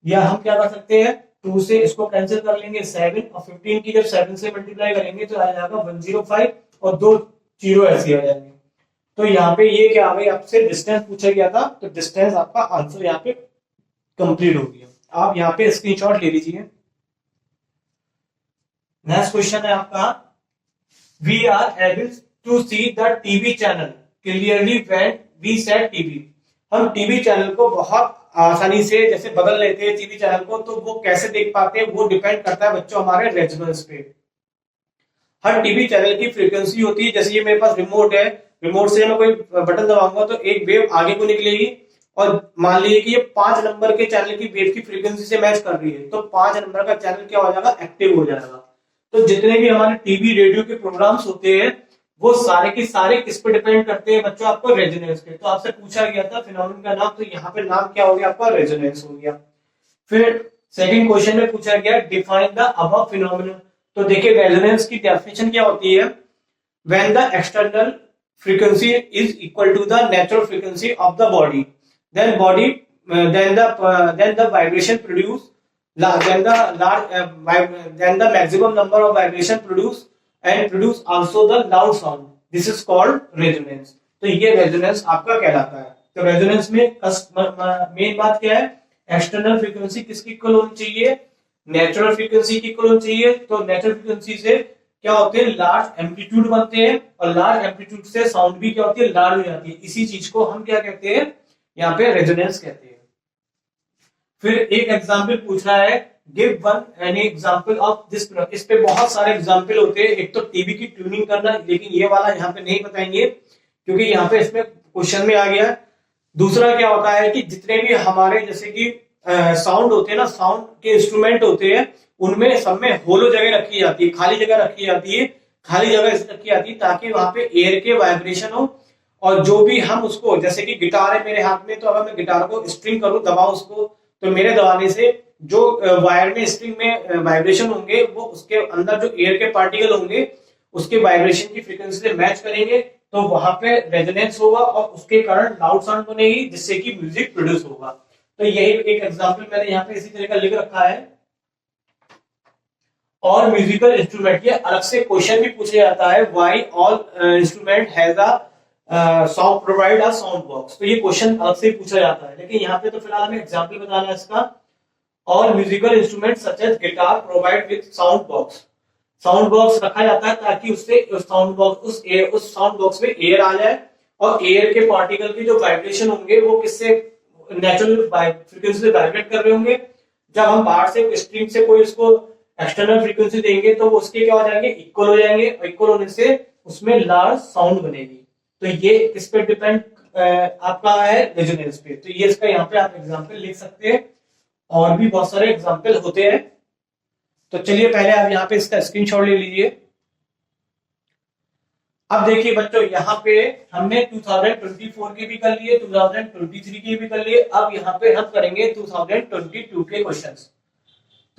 या हम क्या कर सकते हैं, 2 से इसको कैंसिल कर लेंगे 7, और 15 की जब 7 से मल्टीप्लाई करेंगे तो आ जाएगा 105, और 2 जीरो ऐसे आ जाएंगे। तो यहाँ पे ये क्या आ गई, आपसे डिस्टेंस पूछा गया था, तो डिस्टेंस आपका आंसर यहाँ पे कंप्लीट हो गया। आप यहाँ पे स्क्रीनशॉट ले लीजिए। नेक्स्ट क्वेश्चन है आपका, we are able to see the TV channel clearly when we set TV। हम टीवी चैनल को बहुत आसानी से जैसे बदल लेते हैं टीवी चैनल को, तो वो कैसे देख पाते हैं, वो डिपेंड करता है बच्चों हमारे रेजोनेंस पे। हर टीवी चैनल की फ्रीक्वेंसी होती है, जैसे ये मेरे पास रिमोट है, रिमोट से मैं कोई बटन दबाऊंगा तो एक वेव आगे को निकलेगी, और मान लीजिए कि ये 5 नंबर के चैनल की वेव की फ्रीक्वेंसी से मैच कर रही है, तो 5 नंबर का चैनल क्या हो जाएगा, एक्टिव हो जाएगा। तो जितने भी हमारे टीवी रेडियो के प्रोग्राम्स होते हैं वो सारे के सारे किस पे डिपेंड करते हैं बच्चों, आपको रेजोनेंस पे। तो आपसे पूछा गया था फिनोमेनन का नाम, तो यहाँ पे नाम क्या हो गया आपका, रेजोनेंस हो गया। फिर सेकंड क्वेश्चन में पूछा गया, डिफाइन द अबव फिनोमेनन। तो देखिए रेजोनेंस की डेफिनेशन क्या होती है, when the external frequency is equal to the natural frequency of the body, then the vibration produce then the maximum number of vibration produce also the loud sound, this is called resonance। तो ये resonance आपका कहलाता है। तो resonance में main बात क्या है, एक्सटर्नल फ्रीक्वेंसी किसकी इक्वल होनी चाहिए, नेचुरल फ्रीक्वेंसी की इक्वल होनी चाहिए। तो नेचुरल फ्रीक्वेंसी से क्या होते हैं, लार्ज एम्पलीट्यूड बनते हैं, और लार्ज एम्पलीट्यूड से साउंड भी क्या होती है, लार्ज हो जाती है। इसी चीज को हम क्या कहते हैं, यहाँ पे रेजोनेंस कहते हैं। फिर एक एग्जाम्पल पूछ रहा है, give one any example of this. इस पे बहुत सारे एग्जाम्पल होते हैं। एक तो टीवी की ट्यूनिंग करना, लेकिन ये वाला यहाँ पे नहीं बताएंगे क्योंकि यहाँ पे इसमें क्वेश्चन में आ गया। दूसरा क्या होता है कि जितने भी हमारे जैसे कि साउंड होते हैं ना, साउंड के इंस्ट्रूमेंट होते हैं, उनमें सब में होलो जगह रखी जाती है, खाली जगह रखी जाती है। खाली जगह इसलिए रखी जाती है ताकि वहां पे एयर के वाइब्रेशन हो, और जो भी हम उसको, जैसे कि गिटार है मेरे हाथ में, तो अगर मैं गिटार को स्ट्रिंग करूं, दबाऊं उसको, तो मेरे दबाने से जो वायर में स्ट्रिंग में वाइब्रेशन होंगे वो उसके अंदर जो एयर के पार्टिकल होंगे उसके वाइब्रेशन की फ्रीक्वेंसी से मैच करेंगे, तो वहां पे रेजोनेंस होगा और उसके कारण लाउड साउंड बनेगी, जिससे कि म्यूजिक प्रोड्यूस होगा। तो यही एक एग्जांपल मैंने यहाँ पे इसी तरह का लिख रखा है। और म्यूजिकल इंस्ट्रूमेंट, ये अलग से क्वेश्चन भी पूछा जाता है, why all instrument has a sound provide a sound box. तो ये क्वेश्चन अलग से पूछा जाता है, लेकिन यहाँ पे तो फिलहाल हमें एग्जांपल बताना है इसका। और musical instrument such as guitar provide with sound box. Sound box रखा जाता है ताकि उससे उस साउंड बॉक्स में एयर आ जाए, और एयर के पार्टिकल की जो वाइब्रेशन होंगे वो किससे, नेचुरल फ्रीक्वेंसी से वाइब्रेट कर रहे होंगे। जब हम बाहर से स्ट्रिंग से कोई उसको एक्सटर्नल फ्रीक्वेंसी देंगे तो वो उसके क्या हो जाएंगे, इक्वल हो जाएंगे, और इक्वल होने से उसमें लार्ज साउंड बनेगी। तो ये इस पे डिपेंड आपका है रेजोनेंस पे। तो ये इसका यहाँ पे आप एग्जांपल लिख सकते हैं, और भी बहुत सारे एग्जांपल होते हैं। तो चलिए पहले आप यहाँ पे इसका स्क्रीनशॉट ले लीजिए। अब देखिए बच्चों, यहाँ पे हमने 2024 के भी कर लिए, 2023 के भी कर लिए। अब यहाँ पे हम करेंगे 2022 के क्वेश्चंस।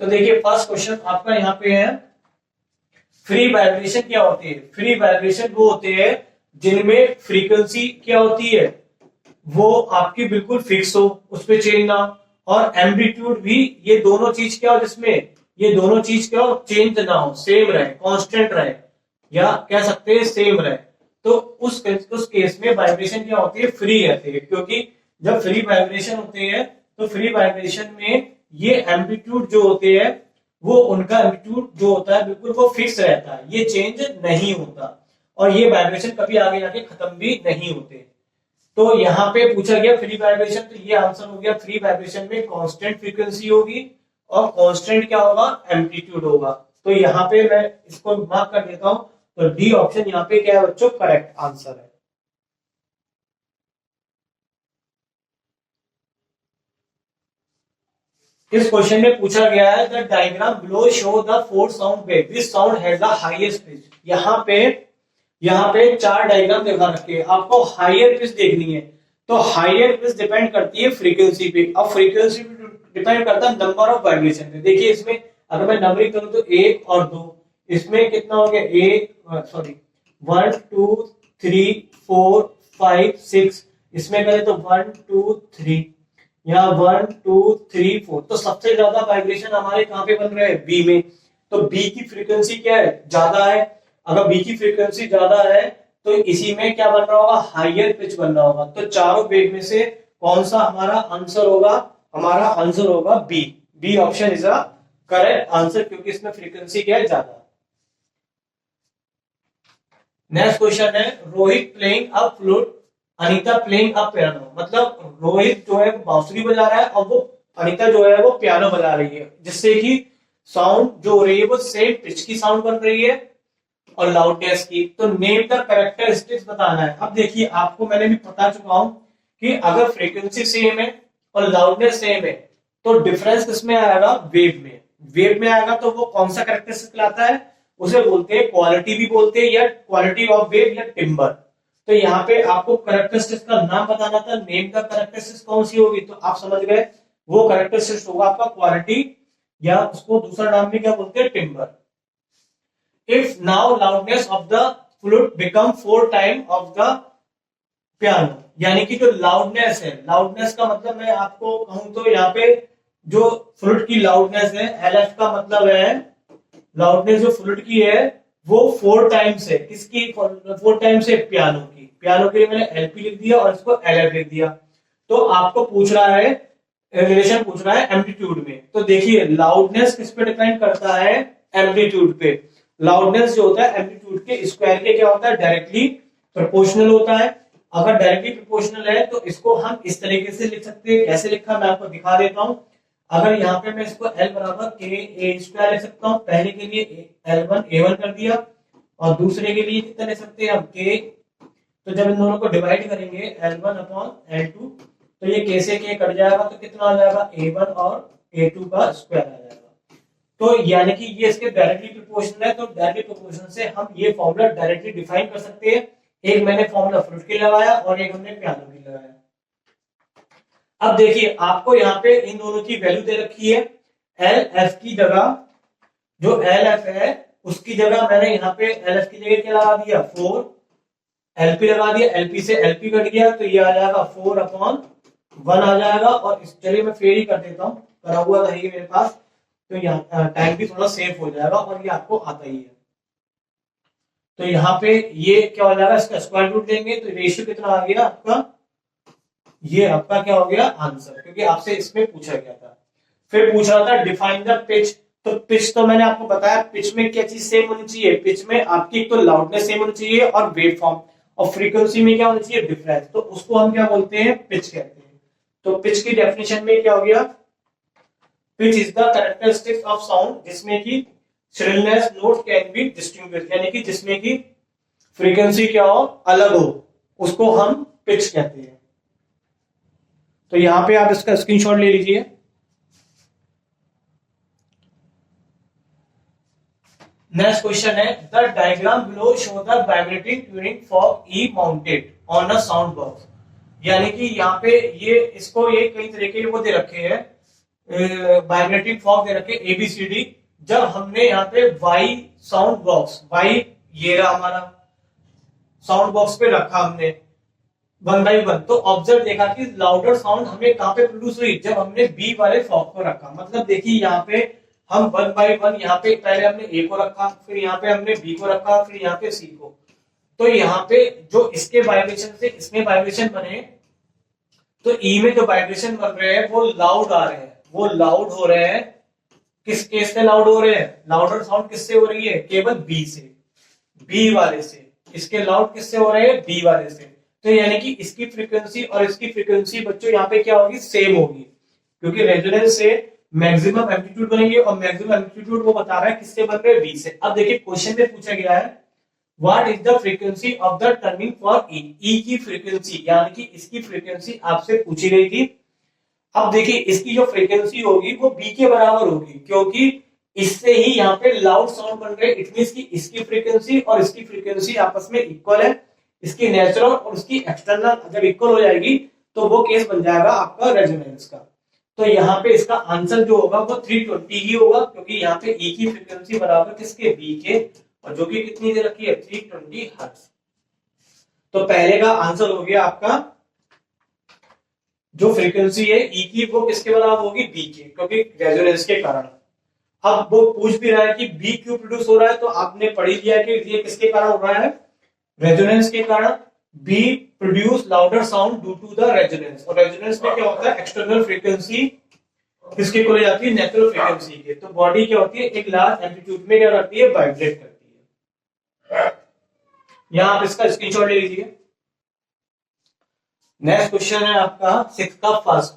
तो देखिए फर्स्ट क्वेश्चन आपका यहाँ पे है, फ्री वाइब्रेशन क्या होती है। फ्री वाइब्रेशन वो होते हैं जिनमें फ्रीक्वेंसी क्या होती है, वो आपकी बिल्कुल फिक्स हो, उस पर चेंज ना, और एम्पलीट्यूड भी, ये दोनों चीज क्या हो, जिसमें ये दोनों चीज क्या हो, चेंज ना हो, सेम रहे, कांस्टेंट रहे, या कह सकते हैं सेम रहे। तो उस केस में वाइब्रेशन क्या होती है, फ्री रहती है। क्योंकि जब फ्री वाइब्रेशन होते हैं तो फ्री वाइब्रेशन में ये एम्पलीट्यूड जो होते हैं, वो उनका एम्पलीट्यूड जो होता है बिल्कुल वो फिक्स रहता है, ये चेंज नहीं होता, और ये वाइब्रेशन कभी आगे जाके खत्म भी नहीं होते। तो यहाँ पे पूछा गया फ्री वाइब्रेशन, तो ये आंसर हो गया, फ्री वाइब्रेशन में कांस्टेंट फ्रीक्वेंसी होगी और कांस्टेंट क्या होगा, एम्पलीट्यूड होगा। तो यहाँ पे मैं इसको मार्क कर देता हूं। तो डी ऑप्शन यहाँ पे क्या है बच्चों, करेक्ट आंसर है। इस क्वेश्चन में पूछा गया है, the diagram below show the four sound wave, this sound has the highest pitch. यहाँ पे चार डायग्राम दिखा रखे हैं, आपको हायर पिच देखनी है। तो हायर पिच डिपेंड करती है फ्रीक्वेंसी पे, अब फ्रीक्वेंसी पे डिपेंड करता है नंबर ऑफ वाइब्रेशन पे। देखिए इसमें अगर मैं नंबरिंग करूं तो 1 और 2, इसमें कितना हो गया, 1 2 3 4 5 6, इसमें करें तो 1 2 3, यहाँ 1 2 3 4। तो सबसे ज्यादा वाइब्रेशन हमारे कहाँ पे बन रहे हैं, बी में। तो बी की फ्रीक्वेंसी क्या है, ज्यादा है। अगर बी की फ्रीक्वेंसी ज्यादा है तो इसी में क्या बन रहा होगा, हायर पिच बन रहा होगा। तो चारों वेव में से कौन सा हमारा आंसर होगा, हमारा आंसर होगा B. B option is a correct answer, क्योंकि इसमें फ्रीक्वेंसी क्या है, ज्यादा। नेक्स्ट क्वेश्चन है, Rohit playing a flute, Anita playing a piano. मतलब रोहित जो है बांसुरी बजा रहा है और वो अनीता जो है वो पियानो बजा रही है, जिससे कि साउंड जो हो रही है वो सेम पिच की साउंड बन रही है और लाउडनेस की। तो नेम द कैरेक्टरिस्टिक्स बताना है। अब देखिए आपको मैंने भी बता चुका हूं कि अगर फ्रीक्वेंसी सेम है और लाउडनेस सेम है तो डिफरेंस किसमें आएगा, वेव में। वेव में आएगा तो वो कौन सा कैरेक्टरिस्टिक लाता है, उसे बोलते हैं क्वालिटी भी बोलते हैं, या क्वालिटी ऑफ वेव या टिम्बर। तो यहाँ पे आपको कैरेक्टरिस्टिक्स का नाम बताना था, नेम द कैरेक्टरिस्टिक्स कौन सी होगी, तो आप समझ गए वो कैरेक्टरिस्टिक्स होगा आपका क्वालिटी, या उसको दूसरा नाम भी क्या बोलते हैं, timber. If now loudness of the flute become 4 times of the piano, यानी कि जो लाउडनेस है, लाउडनेस का मतलब मैं आपको कहूं तो यहाँ पे जो फ्लूट की लाउडनेस है, LF का मतलब है लाउडनेस जो फ्लूट की है वो 4 टाइम्स है। किसकी 4 टाइम्स है, पियानो की। पियानो के लिए मैंने LP लिख दिया और इसको LF लिख दिया। तो आपको पूछ रहा है, रिलेशन पूछ रहा है एम्पलीट्यूड में। तो देखिए लाउडनेस किस पे डिपेंड करता है, एम्पलीट्यूड पे, लाउडनेस जो होता है एम्पलीट्यूड के स्क्वायर के क्या होता है, डायरेक्टली प्रोपोर्शनल होता है। अगर डायरेक्टली प्रोपोर्शनल है तो इसको हम इस तरीके से लिख सकते हैं। कैसे लिखा मैं आपको दिखा देता हूं। अगर यहाँ पे मैं इसको L बराबर के ए स्क्वायर लिख सकता हूँ। पहले के लिए L1 A1 कर दिया और दूसरे के लिए कितना ले सकते हैं हम के। तो जब इन दोनों को डिवाइड करेंगे L1 अपॉन L2 तो ये के से के कट जाएगा तो कितना आ जाएगा A1 और A2 का स्क्वायर आ जाएगा। तो यानी कि ये इसके डायरेक्टली प्रोपोर्शनल है। तो डायरेक्टली प्रोपोर्शनल से हम ये फॉर्मूला डायरेक्टली डिफाइन कर सकते हैं। एक मैंने फॉर्मूला फ्रूट की लगाया और एक हमने पियानो की लगाया। अब देखिए आपको यहाँ पे इन दोनों की वैल्यू दे रखी है। एल एफ की जगह जो एल एफ है उसकी जगह मैंने यहाँ पे एल एफ की जगह क्या लगा दिया 4, एलपी लगा दिया। एलपी से एलपी कट गया तो ये आ जाएगा 4 अपॉन 1 आ जाएगा। और चलिए मैं फेर ही कर देता हूँ, करा हुआ था ये मेरे पास, तो यहाँ टाइम भी थोड़ा सेव हो जाएगा और ये आपको आता ही है। तो यहाँ पे ये क्या हो जाएगा, इसका स्क्वायर रूट लेंगे तो रेशियो कितना आ गया आपका, ये आपका क्या हो गया आंसर, क्योंकि आपसे इसमें पूछा गया था। फिर पूछ रहा था डिफाइन द पिच। तो पिच तो मैंने आपको बताया, पिच में क्या चीज सेम होनी चाहिए, पिच में आपकी तो लाउडनेस सेम होनी चाहिए और वेव फॉर्म, और फ्रीक्वेंसी में क्या होनी चाहिए डिफरेंस। तो उसको हम क्या बोलते हैं पिच कहते हैं। तो पिच की डेफिनेशन में क्या हो गया, pitch is the characteristics of sound जिसमें की shrillness note can be distinguished, यानी कि जिसमें की फ्रीक्वेंसी क्या हो अलग हो, उसको हम पिच कहते हैं। तो यहां पे आप इसका स्क्रीनशॉट ले लीजिए। नेक्स्ट क्वेश्चन है the diagram below show the vibrating tuning fork E mounted on a sound box. यानी कि यहाँ पे ये इसको ये कई तरह के वो दे रखे हैं, वाइब्रेटिंग फॉर्क दे रखे ABCD। जब हमने यहाँ पे वाई साउंड बॉक्स, वाई ये रहा हमारा साउंड बॉक्स पे रखा हमने 1 by 1, तो ऑब्जर्व देखा कि लाउडर साउंड हमें कहां पे प्रोड्यूस हुई, जब हमने बी वाले फॉर्क को रखा। मतलब देखिए यहाँ पे हम 1 by 1 यहाँ पे पहले हमने ए को रखा, फिर यहाँ पे हमने बी को रखा, फिर यहाँ पे सी को। तो यहाँ पे जो इसके वाइब्रेशन से इसमें वाइब्रेशन बने, तो ई में जो वाइब्रेशन बन रहे हैं वो लाउड आ रहे हैं, वो लाउड हो रहे हैं। किस केस से लाउड हो रहे हैं, लाउडर साउंड किससे हो रही है, केवल बी से, बी वाले से। इसके लाउड किससे हो रहे हैं, बी वाले से। तो यानी कि इसकी फ्रीक्वेंसी और इसकी फ्रीक्वेंसी बच्चों यहाँ पे क्या होगी, सेम होगी, क्योंकि रेजोनेंस से मैक्सिमम एम्पलीट्यूड बनेगी और मैक्सिमम एम्पलीट्यूड वो बता रहा है किससे बन रहे हैं, बी से। अब देखिए क्वेश्चन में पूछा गया है what is the frequency of the turning for E, E की फ्रीक्वेंसी, यानी कि इसकी फ्रीक्वेंसी आपसे पूछी गई थी। अब देखिए इसकी जो फ्रीक्वेंसी होगी वो बी के बराबर होगी, क्योंकि इससे ही यहाँ पे लाउड साउंड बन रहे हैं। इट मींस कि इसकी फ्रीक्वेंसी और इसकी फ्रीक्वेंसी आपस में इक्वल है। इसकी नेचुरल और उसकी एक्सटर्नल जब इक्वल हो जाएगी तो वो केस बन जाएगा आपका रेजोनेंस का। तो यहाँ पे इसका आंसर जो होगा वो 320 ही होगा, क्योंकि यहाँ पे ई की फ्रीक्वेंसी बराबर किसके, बी के, और जो कि कितनी दे रखी है 320 हर्ट्ज। तो पहले का आंसर हो गया आपका, जो फ्रीक्वेंसी है ई की वो किसके बराबर होगी, बी के, क्योंकि रेजोनेंस के कारण। अब वो पूछ भी रहा है कि बी क्यों प्रोड्यूस हो रहा है, तो आपने पढ़ ही लिया कि ये किसके कारण हो रहा है, रेजोनेंस के कारण। B produce louder sound due to the resonance, और रेजोनेंस में क्या होता है, एक्सटर्नल फ्रीक्वेंसी किसके को ले जाती है, नेचुरल फ्रीक्वेंसी के। तो बॉडी क्या होती है, एक लार्ज एम्पलीट्यूड में क्या करती है, वाइब्रेट करती है। यहां आप इसका स्क्रीनशॉट ले लीजिए। नेक्स्ट क्वेश्चन है आपका 6 का first,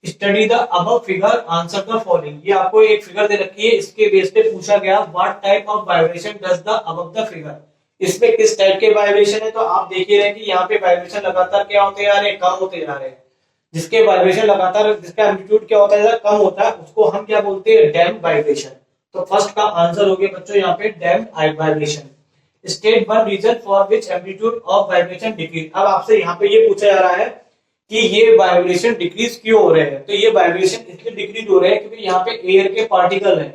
study the above figure answer the following. ये आपको एक फिगर दे रखी है, इसके बेस पे पूछा गया what type of vibration does the above the figure, इसमें किस टाइप के वाइब्रेशन है। तो आप देखिए रहे कि यहाँ पे वाइब्रेशन लगातार क्या होते जा रहे हैं, कम होते जा रहे हैं। जिसके वाइब्रेशन लगातार, जिसका एम्पलीट्यूड क्या होता है, कम होता है, उसको हम क्या बोलते हैं, डैम्प वाइब्रेशन। तो फर्स्ट का आंसर हो गया बच्चों यहाँ पे damp vibration. State one reason for which amplitude of vibration decrease. अब आपसे यहाँ पे ये पूछा जा रहा है कि ये वाइब्रेशन डिक्रीज क्यों हो रहे हैं। तो ये वाइब्रेशन इसलिए डिक्रीज हो रहे हैं क्योंकि यहाँ पे एयर के पार्टिकल है।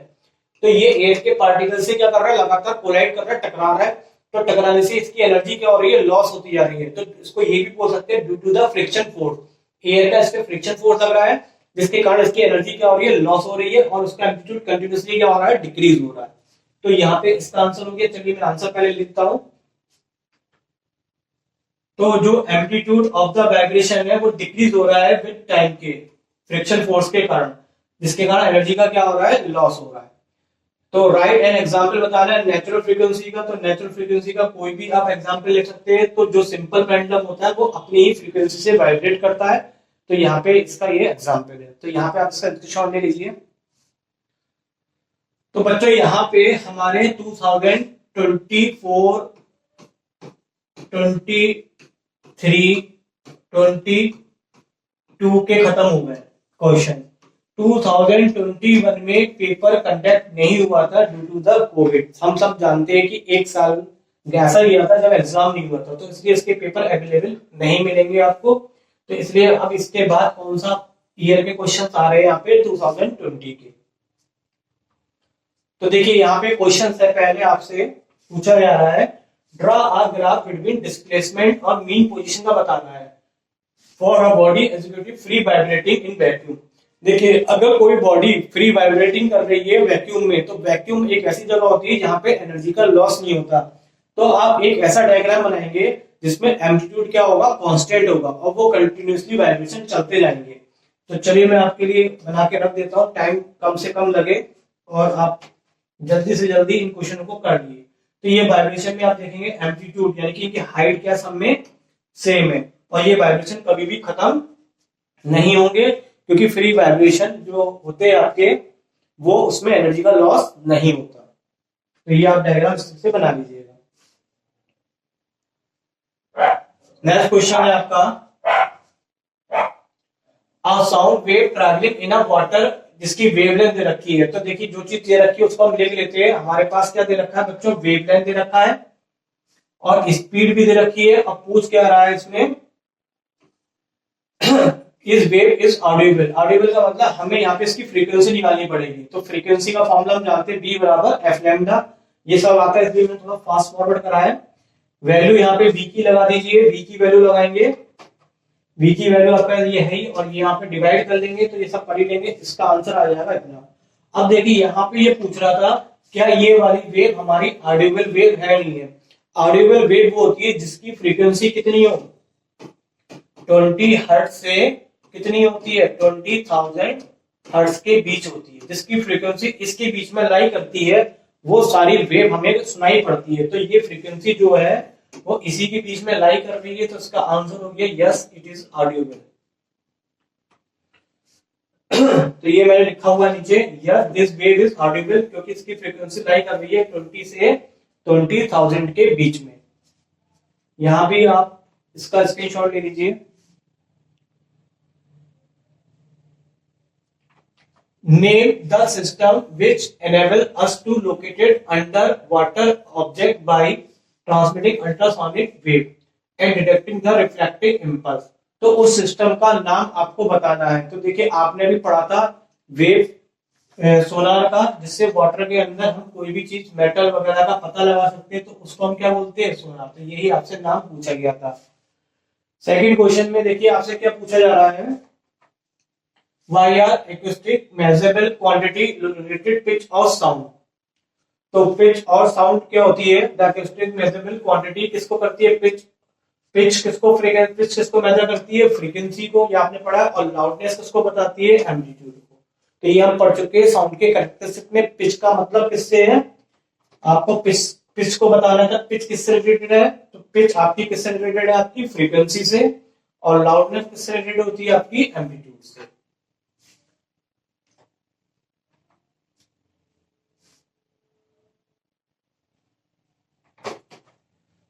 तो ये एयर के पार्टिकल से क्या कर रहा है, लगातार कोलाइड कर रहा है, टकरा रहा है। तो टकराने से इसकी एनर्जी क्या हो रही है, लॉस होती जा रही है। तो इसको ये भी बोल सकते हैं due to the friction force, air का इस पे फ्रिक्शन फोर्स लग रहा है, जिसके कारण इसकी एनर्जी क्या हो रही है, लॉस हो रही है, और उसका एम्पलीट्यूड कंटिन्यूअसली क्या हो रहा है, डिक्रीज हो रहा है। तो यहाँ पे इसका आंसर हो गया। चलिए मैं आंसर पहले लिखता हूं। तो जो एम्पलीट्यूड ऑफ द वाइब्रेशन है वो डिक्रीज हो रहा है विद टाइम के फ्रिक्शन फोर्स के कारण, जिसके कारण एनर्जी का क्या हो रहा है, लॉस हो रहा है। तो राइट एन एग्जाम्पल बताना है नेचुरल फ्रीक्वेंसी का, तो नेचुरल फ्रीक्वेंसी का कोई भी आप एग्जाम्पल ले सकते हैं। तो जो सिंपल पेंडुलम होता है वो अपनी ही फ्रीक्वेंसी से वाइब्रेट करता है, तो यहाँ पे इसका ये एग्जाम्पल है। तो यहाँ पे आप इसका स्क्रीनशॉट ले लीजिए। तो बच्चों यहाँ पे हमारे 2024, 23, 22 के खत्म हो गए क्वेश्चन। 2021 में पेपर कंडक्ट नहीं हुआ था ड्यू टू द कोविड। हम सब जानते हैं कि एक साल ऐसा गया था जब एग्जाम नहीं हुआ था, तो इसलिए इसके पेपर अवेलेबल नहीं मिलेंगे आपको। तो इसलिए अब इसके बाद कौन सा ईयर के क्वेश्चन आ रहे हैं यहाँ पे 2020 के। तो देखिए यहाँ पे क्वेश्चन है, पहले आपसे पूछा जा रहा है draw a graph between displacement और मीन पोजीशन का बताना है for a body executive free vibrating in vacuum. देखिए अगर कोई बॉडी फ्री वाइब्रेटिंग कर रही है वैक्यूम में, तो वैक्यूम एक ऐसी जगह होती है जहां पे एनर्जी का लॉस नहीं होता। तो आप एक ऐसा डायग्राम बनाएंगे जिसमें एम्पलीट्यूड क्या होगा, कांस्टेंट होगा, और वो कंटिन्यूअसली वाइब्रेशन चलते जाएंगे। तो चलिए मैं आपके लिए बना के रख देता हूँ, टाइम कम से कम लगे और आप जल्दी से जल्दी इन क्वेश्चनों को कर लिए। तो ये वाइब्रेशन में आप देखेंगे एम्पलीट्यूड यानी कि हाइट क्या सब में सेम है, और ये वाइब्रेशन कभी भी खत्म नहीं होंगे क्योंकि फ्री वाइब्रेशन जो होते हैं आपके वो उसमें एनर्जी का लॉस नहीं होता। तो ये आप डायग्राम से बना लीजिएगा। नेक्स्ट क्वेश्चन है आपका a sound wave travelling in a water जिसकी वेवलेंथ दे रखी है। तो देखिए जो चीज दे रखी है उसको हम लिख लेते हैं। हमारे पास क्या दे रखा है बच्चों, वेवलेंथ दे रखा है और स्पीड भी दे रखी है। अब पूछ क्या रहा है इसमें इस वेव इज ऑडिबल। ऑडिबल का मतलब हमें यहाँ पे इसकी फ्रीक्वेंसी निकालनी पड़ेगी। तो फ्रीक्वेंसी का फॉर्मूला हम जानते हैं, बी बराबर एफ लैम्डा। ये सब आता है इसलिए मैंने थोड़ा फास्ट फॉरवर्ड करा है। वैल्यू यहाँ पे वी की लगा दीजिए, वी की वैल्यू लगाएंगे, वी की वैल्यू आपका ये है ही, और ये यहाँ पे डिवाइड कर देंगे तो ये सब कर ही लेंगे, इसका आंसर आ जाएगा इतना। अब देखिए यहाँ पे ये पूछ रहा था क्या ये वाली वेव हमारी ऑडिबल वेव है नहीं है। ऑडिबल वेव वो होती है जिसकी फ्रीक्वेंसी कितनी हो, 20 हर्ट्ज से कितनी होती है, 20,000 हर्ट्ज के बीच होती है। जिसकी फ्रीक्वेंसी इसके बीच में लाई करती है वो सारी वेव हमें सुनाई पड़ती है। तो ये फ्रीक्वेंसी जो है वो इसी के बीच में लाई कर रही है, तो इसका आंसर हो गया यस इट इज ऑडिबल। तो ये मैंने लिखा हुआ नीचे yes this wave is Audible क्योंकि इसकी फ्रीक्वेंसी लाई कर रही है 20 से 20,000 के बीच में। यहां भी आप इसका स्क्रीनशॉट ले लीजिए। Name the system which enable us to locate it underwater object by transmitting ultrasonic wave and detecting the refracting impulse। तो उस सिस्टम का नाम आपको बताना है। तो देखिए आपने भी पढ़ा था वेव सोनार का, जिससे वाटर के अंदर हम कोई भी चीज मेटल वगैरह का पता लगा सकते हैं, तो उसको हम क्या बोलते हैं, सोनार। तो यही आपसे नाम पूछा गया था। सेकंड क्वेश्चन में देखिए आपसे क्या पूछा जा रहा है, Why are acoustic measurable quantity related pitch और sound। तो pitch और sound क्या होती है, the acoustic measurable quantity किसको करती है, pitch किसको pitch किसको मेजर करती है, फ्रीक्वेंसी को, ये आपने पढ़ा, और loudness किसको बताती है, एम्पलीट्यूड को। तो ये हम पढ़ चुके हैं। साउंड के कैरेक्टरिस्टिक में पिच का मतलब किससे है, आपको पिच को बताना था, पिच किससे रिलेटेड है, तो पिच आपकी किससे रिलेटेड है, आपकी फ्रीक्वेंसी से, और लाउडनेस किससे रिलेटेड होती है, आपकी एम्पलीट्यूड से।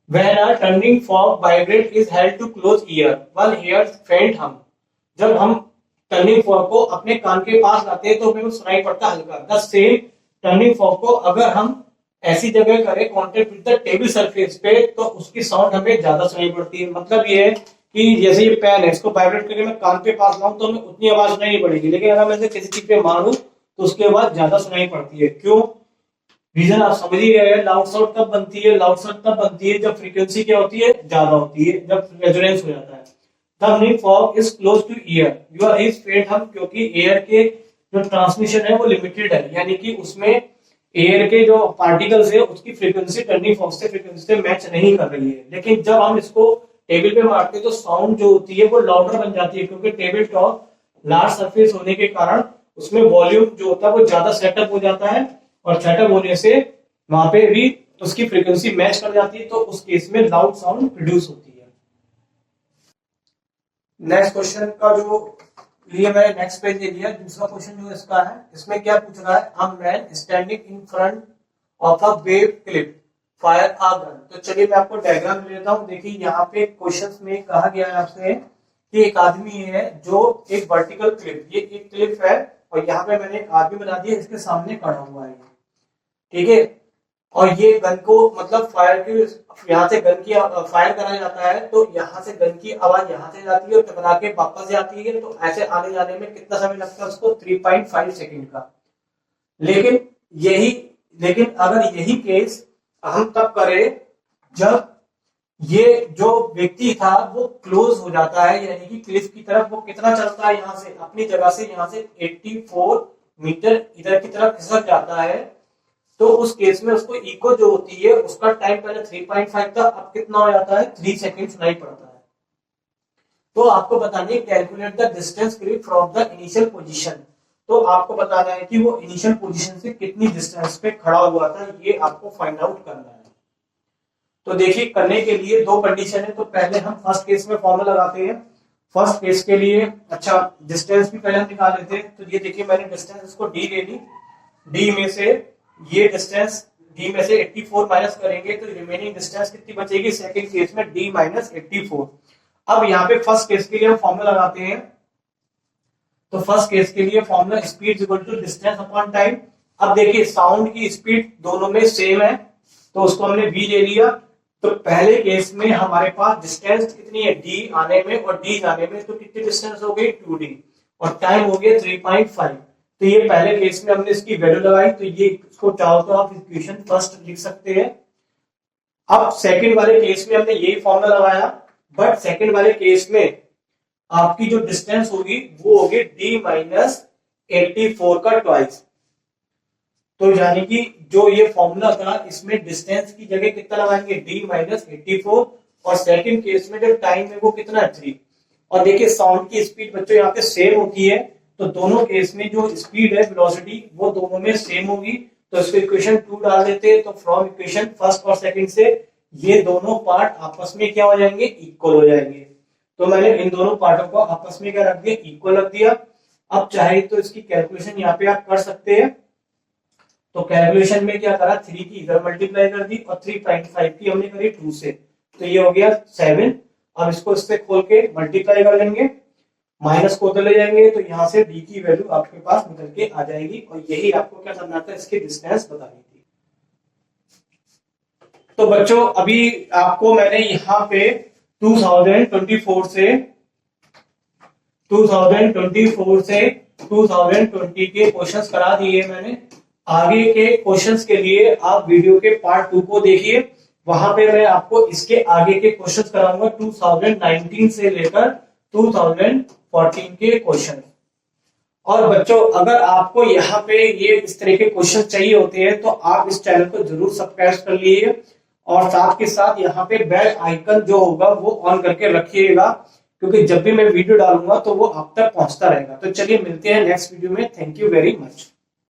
When a turning fork vibrate is held to close ear, one hears faint hum। जब हम टर्निंग फॉर्क को अपने कान के पास लाते हैं तो हमें सुनाई पड़ता है हल्का। द सेम टर्निंग फॉर्क को अगर हम ऐसी जगह करें contact with the table surface पे, तो उसकी साउंड हमें ज्यादा सुनाई पड़ती है। मतलब ये है कि जैसे ये पेन है, इसको वाइब्रेट करके मैं कान पे पास लाऊं तो हमें उतनी आवाज सुनाई नहीं पड़ेगी, लेकिन अगर मैं इसे किसी चीज पे मारूं तो उसकी आवाज ज्यादा सुनाई पड़ती है। क्यों, रीजन आप समझ ही गए। लाउड साउंड कब बनती है, लाउड साउंड तब बनती है जब फ्रीक्वेंसी क्या होती है, ज्यादा होती है, जब रेजोनेंस हो जाता है। Turning fork is close two year, your is फेंट हम, क्योंकि एयर के जो ट्रांसमिशन है वो लिमिटेड है, यानी कि उसमें एयर के जो पार्टिकल्स है उसकी फ्रीक्वेंसी टर्निंग फॉर्क से फ्रीक्वेंसी से मैच नहीं कर रही है। लेकिन जब हम इसको टेबल पे मारते हैं तो साउंड जो होती है वो लाउडर बन जाती है, क्योंकि टेबल टॉप लार्ज सरफेस होने के कारण उसमें वॉल्यूम जो होता है वो ज्यादा सेटअप हो जाता है और सेटअप होने से वहां पे भी उसकी फ्रीक्वेंसी मैच कर जाती है, तो उस केस में लाउड साउंड प्रोड्यूस होती है। नेक्स्ट क्वेश्चन का जो लिए मैंने नेक्स्ट पेज ले लिया, दूसरा क्वेश्चन जो इसका है, इसमें क्या पूछ रहा है, a man standing in front of a wave clip fire a gun. तो चलिए मैं आपको डायग्राम ले लेता हूँ। देखिए यहाँ पे क्वेश्चंस में कहा गया है आपसे कि एक आदमी है जो एक वर्टिकल क्लिप, ये एक क्लिप है और यहाँ पे मैंने एक आदमी बना दिया, इसके सामने खड़ा हुआ है, ठीक है। और ये गन को मतलब फायर की, यहाँ से गन की फायर करा जाता है, तो यहाँ से गन की आवाज यहाँ से जाती है और टकरा के वापस जाती है, तो ऐसे आने जाने में कितना समय लगता है उसको, 3.5 सेकंड का। लेकिन अगर यही केस हम तब करें जब ये जो व्यक्ति था वो क्लोज हो जाता है, यानी कि क्लिफ की तरफ वो कितना चलता है, यहाँ से अपनी जगह से यहाँ से 84 मीटर इधर की तरफ खिसक जाता है, तो उस केस में उसको इको जो होती है उसका टाइम पहले 3.5 था, अब कितना हो जाता है, 3 सेकंड सुनाई पड़ता है। तो आपको बताना है calculate the distance clip from the initial position. तो आपको बताना है कि वो इनिशियल पोजीशन से कितनी डिस्टेंस पे खड़ा हुआ था, ये आपको फाइंड आउट करना है। तो देखिए करने के लिए दो कंडीशन है, तो पहले हम फर्स्ट केस में फॉर्मूला लगाते हैं। फर्स्ट केस के लिए अच्छा डिस्टेंस भी पहले हम निकाल लेते हैं। तो ये देखिए मैंने डिस्टेंस इसको डी ले ली, डी में से ये डिस्टेंस डी में से 84 माइनस करेंगे तो रिमेनिंग डिस्टेंस कितनी बचेगी, सेकंड केस में डी माइनस 84। अब यहाँ पे फर्स्ट केस के लिए हम फॉर्मूला लगाते हैं। तो फर्स्ट केस के लिए formula speed equal to distance upon time. अब देखिए साउंड की स्पीड दोनों में सेम है, तो उसको हमने v ले लिया। तो पहले केस में हमारे पास डिस्टेंस कितनी है, d आने में और d जाने में, तो कितनी डिस्टेंस हो गई 2d और टाइम हो गया 3.5। तो ये पहले केस में हमने इसकी वैल्यू लगाई, तो ये इसको चाहो तो आप इक्वेशन फर्स्ट लिख सकते हैं। अब सेकंड वाले केस में हमने यही फॉर्मूला लगाया, बट सेकंड वाले केस में आपकी जो डिस्टेंस होगी वो होगी d माइनस 84 का ट्वाइस। तो यानी कि जो ये फॉर्मूला था इसमें डिस्टेंस की जगह कितना लगाएंगे, d माइनस 84, और सेकंड केस में जो टाइम है वो कितना है 3। और देखिए साउंड की स्पीड बच्चों यहाँ पे सेम होती है, तो दोनों केस में जो स्पीड है वेलोसिटी वो दोनों में सेम होगी। तो इसको इक्वेशन 2 डाल देते हैं, तो फ्रॉम इक्वेशन फर्स्ट और सेकंड से ये दोनों पार्ट आपस में क्या हो जाएंगे, इक्वल हो जाएंगे। तो मैंने इन दोनों पार्टों को आपस में क्या रख दिया, इक्वल रख दिया। अब चाहे तो इसकी कैलकुलेशन यहाँ पे आप कर सकते हैं। तो कैलकुलेशन में क्या करा, 3 की इधर मल्टीप्लाई कर दी और 3.5 की हमने करी 2 से, तो ये हो गया 7। अब इसको इससे खोल के मल्टीप्लाई कर लेंगे, माइनस को उधर ले जाएंगे, तो यहाँ से d की वैल्यू आपके पास निकल के आ जाएगी। और यही आपको क्या करना था, इसकी डिस्टेंस बतानी थी। तो बच्चों अभी आपको मैंने यहाँ पे 2024 से 2020 के क्वेश्चंस करा दिए मैंने। आगे के क्वेश्चंस के लिए आप वीडियो के पार्ट 2 को देखिए, वहां पे मैं आपको इसके आगे के क्वेश्चंस कराऊंगा 2019 से लेकर 2014 के क्वेश्चन। और बच्चों अगर आपको यहाँ पे ये इस तरह के क्वेश्चन चाहिए होते हैं तो आप इस चैनल को जरूर सब्सक्राइब कर लीजिए, और साथ के साथ यहाँ पे बेल आइकन जो होगा वो ऑन करके रखिएगा, क्योंकि जब भी मैं वीडियो डालूंगा तो वो आप तक पहुंचता रहेगा। तो चलिए मिलते हैं नेक्स्ट वीडियो में। Thank you very much.